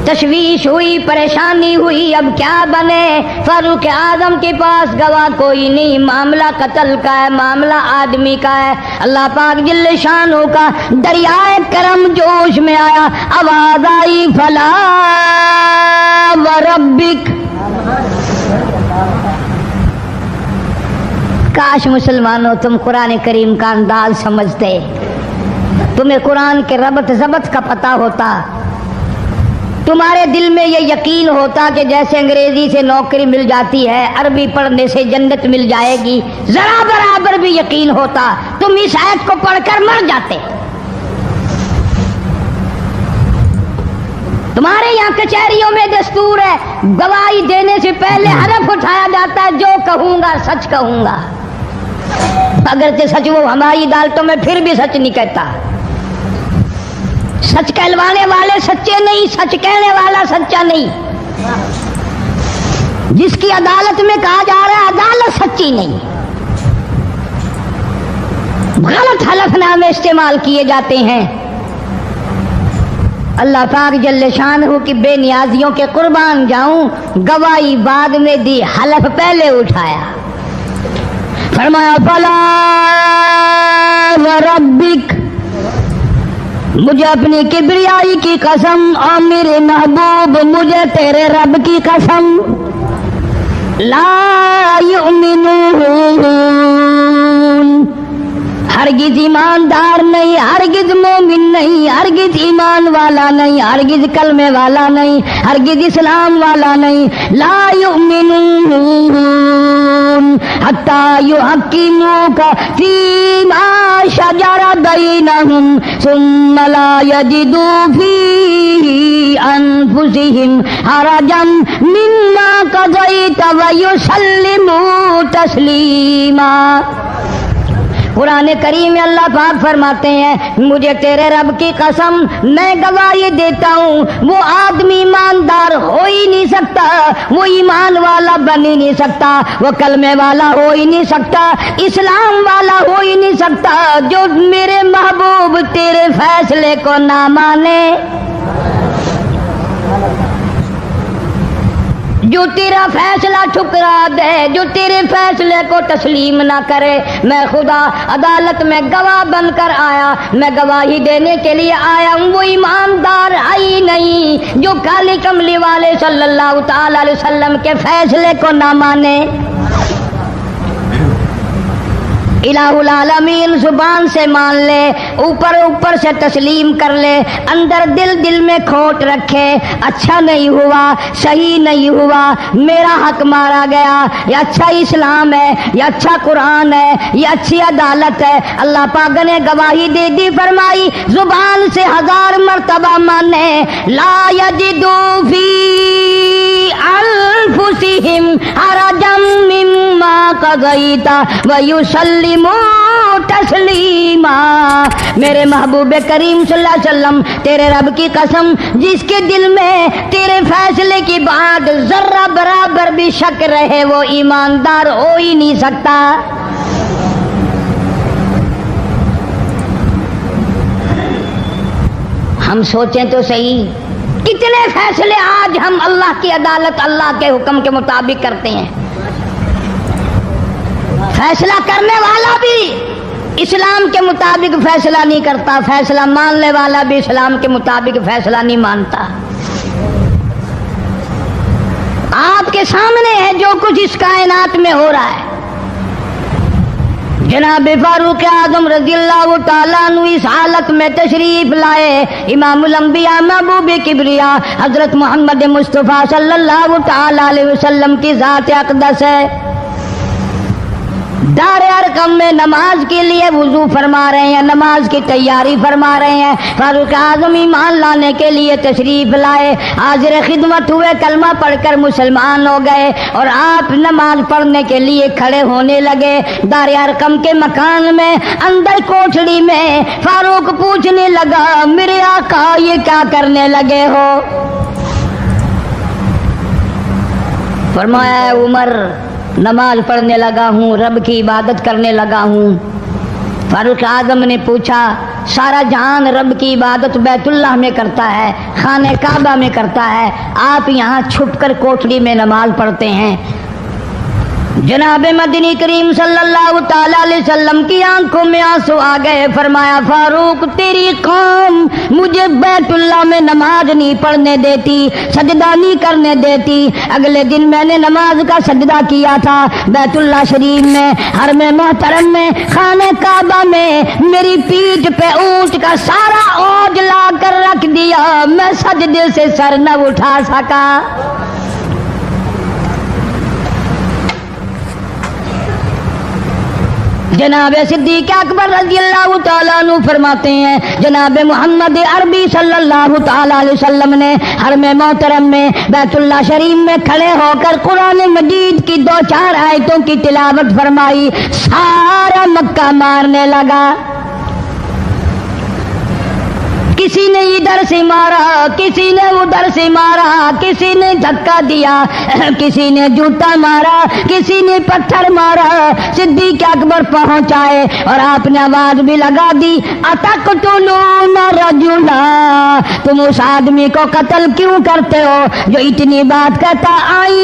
تشویش ہوئی، پریشانی ہوئی، اب کیا بنے؟ فاروق اعظم کے پاس گواہ کوئی نہیں، معاملہ قتل کا ہے، معاملہ آدمی کا ہے. اللہ پاک جل شانہ کا دریائے کرم جوش میں آیا، آواز آئی فلا وربک. کاش مسلمانوں تم قرآن کریم کا انداز سمجھتے، تمہیں قرآن کے ربط ضبط کا پتہ ہوتا، تمہارے دل میں یہ یقین ہوتا کہ جیسے انگریزی سے نوکری مل جاتی ہے، عربی پڑھنے سے جنت مل جائے گی، ذرا برابر بھی یقین ہوتا تم اس آیت کو پڑھ کر مر جاتے. تمہارے یہاں کچہریوں میں دستور ہے گواہی دینے سے پہلے حرف اٹھایا جاتا ہے جو کہوں گا سچ کہوں گا، اگرچہ سچ وہ ہماری عدالتوں میں پھر بھی سچ نہیں کہتا. سچ کہلوانے والے سچے نہیں، سچ کہنے والا سچا نہیں. جس کی عدالت میں کہا جا رہا ہے عدالت سچی نہیں، غلط حلف نامے استعمال کیے جاتے ہیں. اللہ پاک جل شانہ کی بے نیازیوں کے قربان جاؤں، گواہی بعد میں دی، حلف پہلے اٹھایا. فرمایا فلا وربک، مجھے اپنی کبریائی کی قسم اور میرے محبوب مجھے تیرے رب کی قسم، لا یؤمنون، ہرگز ایماندار نہیں، ہرگز مومن نہیں، ہرگز ایمان والا نہیں، ہرگز کلمے والا نہیں، ہرگز اسلام والا نہیں. لا یؤمنون حتی یحکموک فیما شجر بینہم ثم لا یجدوا فی انفسہم حرجا مما قضیت ویسلموا تسلیما. قرآن کریم میں اللہ پاک فرماتے ہیں مجھے تیرے رب کی قسم میں گواہی دیتا ہوں وہ آدمی ایماندار ہو ہی نہیں سکتا، وہ ایمان والا بن ہی نہیں سکتا، وہ کلمے والا ہو ہی نہیں سکتا، اسلام والا ہو ہی نہیں سکتا جو میرے محبوب تیرے فیصلے کو نہ مانے، جو تیرا فیصلہ ٹھکرا دے، جو تیرے فیصلے کو تسلیم نہ کرے. میں خدا عدالت میں گواہ بن کر آیا، میں گواہی دینے کے لیے آیا ہوں، وہ ایماندار آئی نہیں جو کالی کملی والے صلی اللہ تعالی علیہ وسلم کے فیصلے کو نہ مانے. الہ العالمین زبان سے مان لے، اوپر اوپر سے تسلیم کر لے، اندر دل میں کھوٹ رکھے، اچھا نہیں ہوا، صحیح نہیں ہوا، میرا حق مارا گیا، یہ اچھا اسلام ہے، یہ اچھا قرآن ہے، یہ اچھی عدالت ہے۔ اللہ پاک نے گواہی دے دی، فرمائی زبان سے 1000 مرتبہ مانے، لا یجدو فی انفسہم حرجا مما قضیت ویسلموا تسلیما۔ میرے محبوب کریم صلی اللہ علیہ وسلم، تیرے رب کی قسم، جس کے دل میں تیرے فیصلے کی بات ذرہ برابر بھی شک رہے وہ ایماندار ہو ہی نہیں سکتا۔ ہم سوچیں تو صحیح، کتنے فیصلے آج ہم اللہ کی عدالت، اللہ کے حکم کے مطابق کرتے ہیں۔ فیصلہ کرنے والا بھی اسلام کے مطابق فیصلہ نہیں کرتا، فیصلہ ماننے والا بھی اسلام کے مطابق فیصلہ نہیں مانتا۔ آپ کے سامنے ہے جو کچھ اس کائنات میں ہو رہا ہے۔ جناب فاروق اعظم رضی اللہ تعالیٰ عنہ اس حالت میں تشریف لائے، امام الانبیاء محبوب کبریا حضرت محمد مصطفیٰ صلی اللہ تعالیٰ علیہ وسلم کی ذات اقدس ہے۔ دار ارقم میں نماز کے لیے وضو فرما رہے ہیں، نماز کی تیاری فرما رہے ہیں۔ فاروق اعظم ایمان لانے کے لیے تشریف لائے، حاضر خدمت ہوئے، کلمہ پڑھ کر مسلمان ہو گئے، اور آپ نماز پڑھنے کے لیے کھڑے ہونے لگے۔ دار ارقم کے مکان میں اندر کوٹھڑی میں فاروق پوچھنے لگا، میرے آقا یہ کیا کرنے لگے ہو؟ فرمایا عمر نماز پڑھنے لگا ہوں، رب کی عبادت کرنے لگا ہوں۔ فاروق اعظم نے پوچھا، سارا جہان رب کی عبادت بیت اللہ میں کرتا ہے، خانہ کعبہ میں کرتا ہے، آپ یہاں چھپ کر کوٹھڑی میں نماز پڑھتے ہیں؟ جناب مدنی کریم صلی اللہ تعالی علیہ وسلم کی آنکھوں میں آنسو آ گئے۔ فرمایا فاروق تیری قوم مجھے بیت اللہ میں نماز نہیں پڑھنے دیتی، سجدہ نہیں کرنے دیتی۔ اگلے دن میں نے نماز کا سجدہ کیا تھا بیت اللہ شریف میں، حرم محترم میں، خانہ کعبہ میں، میری پیٹھ پہ اونٹ کا سارا اوج لا کر رکھ دیا، میں سجدے سے سر نہ اٹھا سکا۔ جناب صدیق اکبر رضی اللہ تعالیٰ عنہ فرماتے ہیں، جناب محمد عربی صلی اللہ تعالیٰ علیہ وسلم نے حرم محترم میں بیت اللہ شریف میں کھڑے ہو کر قرآن مجید کی 2-4 آیتوں کی تلاوت فرمائی، سارا مکہ مارنے لگا۔ کسی نے ادھر سے مارا، کسی نے ادھر سے مارا، کسی نے دھکا دیا، کسی نے جوتا مارا، کسی نے پتھر مارا۔ صدیق اکبر پہنچ آئے اور آپ نے آواز بھی لگا دی، اتقتلون رجلا، تم اس آدمی کو قتل کیوں کرتے ہو جو اتنی بات کہتا، آئی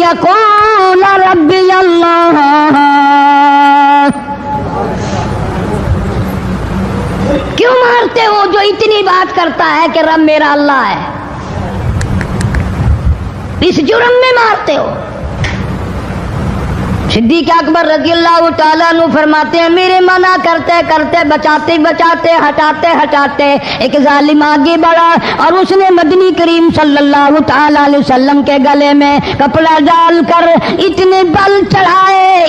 یقول ربی اللہ، کیوں مارتے ہو جو اتنی بات کرتا ہے کہ رب میرا اللہ ہے؟ اس جرم میں مارتے ہو۔ صدیق اکبر رضی اللہ تعالیٰ عنہ فرماتے ہیں، میرے منع کرتے کرتے، بچاتے بچاتے، ہٹاتے ہٹاتے ایک ظالم آگے بڑھا اور اس نے مدنی کریم صلی اللہ تعالیٰ علیہ وسلم کے گلے میں کپڑا ڈال کر اتنے بل چڑھائے،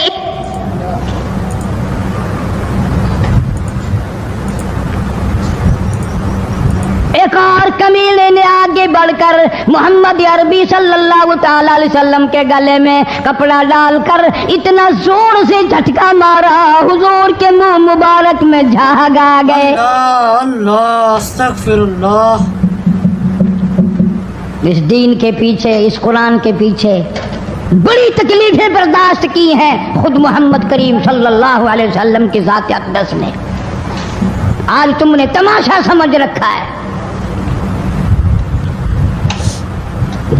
ایک اور کمینے نے آگے بڑھ کر محمد عربی صلی اللہ تعالیٰ علیہ وسلم کے گلے میں کپڑا ڈال کر اتنا زور سے جھٹکا مارا، حضور کے منہ مبارک میں جھاگ آ گئے۔ اللہ استغفر اللہ۔ اس دین کے پیچھے، اس قرآن کے پیچھے بڑی تکلیفیں برداشت کی ہیں خود محمد کریم صلی اللہ علیہ وسلم کی ذات اقدس نے۔ آج تم نے تماشا سمجھ رکھا ہے۔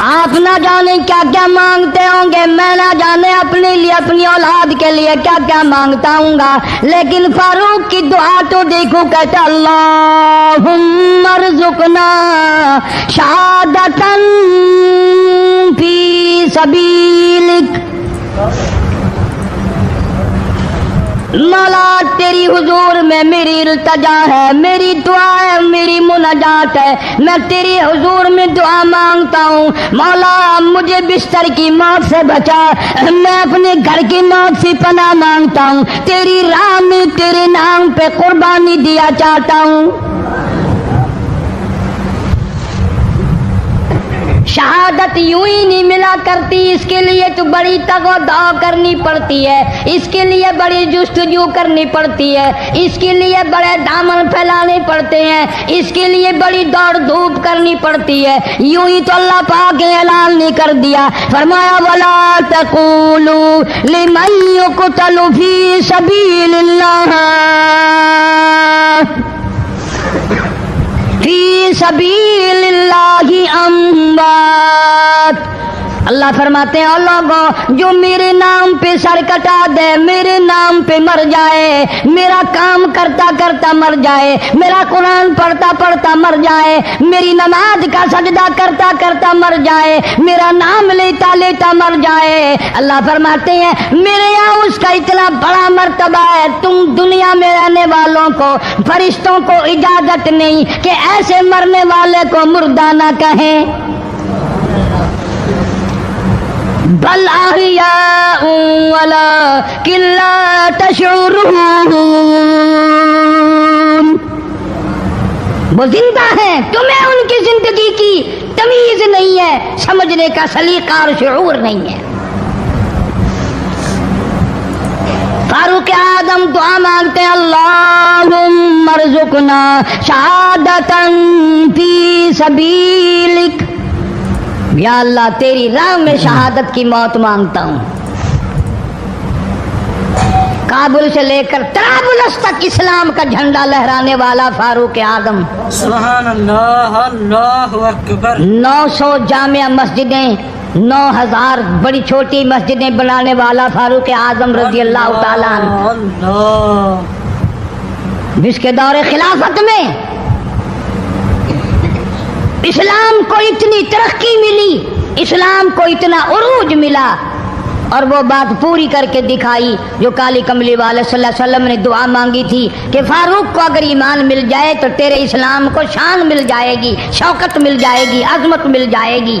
آپ نہ جانے کیا کیا مانگتے ہوں گے، میں نہ جانے اپنے لیے اپنی اولاد کے لیے کیا کیا مانگتا ہوں گا، لیکن فاروق کی دعا تو دیکھو، کہتا اللہم ارزقنا شہادتاً فی سبیلک، مولا تیری حضور میں میری التجا ہے، میری دعا ہے، میری مناجات ہے، میں تیری حضور میں دعا مانگتا ہوں، مولا مجھے بستر کی موت سے بچا، میں اپنے گھر کی موت سے پناہ مانگتا ہوں، تیری راہ میں تیرے نام پہ قربانی دیا چاہتا ہوں۔ شہادت یوں ہی نہیں ملا کرتی، اس کے لیے تو بڑی تگ و دو کرنی پڑتی ہے، اس کے لیے بڑی جستجو کرنی پڑتی ہے، اس کے لیے بڑے دامن پھیلانے پڑتے ہیں، اس کے لیے بڑی دوڑ دھوپ کرنی پڑتی ہے، یوں ہی تو اللہ پاک نے اعلان نہیں کر دیا، فرمایا وَلَا تَقُولُوا لِمَن يُقْتَلُ فِي سَبِيلِ اللَّهِ فی سبیل اللہ اموات، اللہ فرماتے ہیں اور لوگوں جو میرے نام پہ سر کٹا دے، میرے نام پہ مر جائے، میرا کام کرتا کرتا مر جائے، میرا قرآن پڑھتا پڑھتا مر جائے، میری نماز کا سجدہ کرتا کرتا مر جائے، میرا نام لیتا لیتا مر جائے، اللہ فرماتے ہیں میرے یہاں اس کا اتنا بڑا مرتبہ ہے، تم دنیا میں رہنے والوں کو، فرشتوں کو اجازت نہیں کہ ایسے مرنے والے کو مردہ نہ کہیں، بل احیاء ولکن لا تشعرون، وہ زندہ ہیں، تمہیں ان کی زندگی کی تمیز نہیں ہے، سمجھنے کا سلیقہ اور شعور نہیں ہے۔ فاروق اعظم دعا مانگتے ہیں اللہم ارزقنا شہادتاً فی سبیلک، یا اللہ تیری راہ میں شہادت کی موت مانگتا ہوں۔ کابل سے لے کر طرابلس تک اسلام کا جھنڈا لہرانے والا فاروق اعظم، سبحان اللہ، اللہ اکبر، 900 جامع مسجدیں، 9000 بڑی چھوٹی مسجدیں بنانے والا فاروق اعظم رضی اللہ تعالیٰ عنہ، اللہ، جس کے دور خلافت میں اسلام کو اتنی ترقی ملی، اسلام کو اتنا عروج ملا، اور وہ بات پوری کر کے دکھائی جو کالی کملی والے صلی اللہ علیہ وسلم نے دعا مانگی تھی کہ فاروق کو اگر ایمان مل جائے تو تیرے اسلام کو شان مل جائے گی، شوکت مل جائے گی، عظمت مل جائے گی۔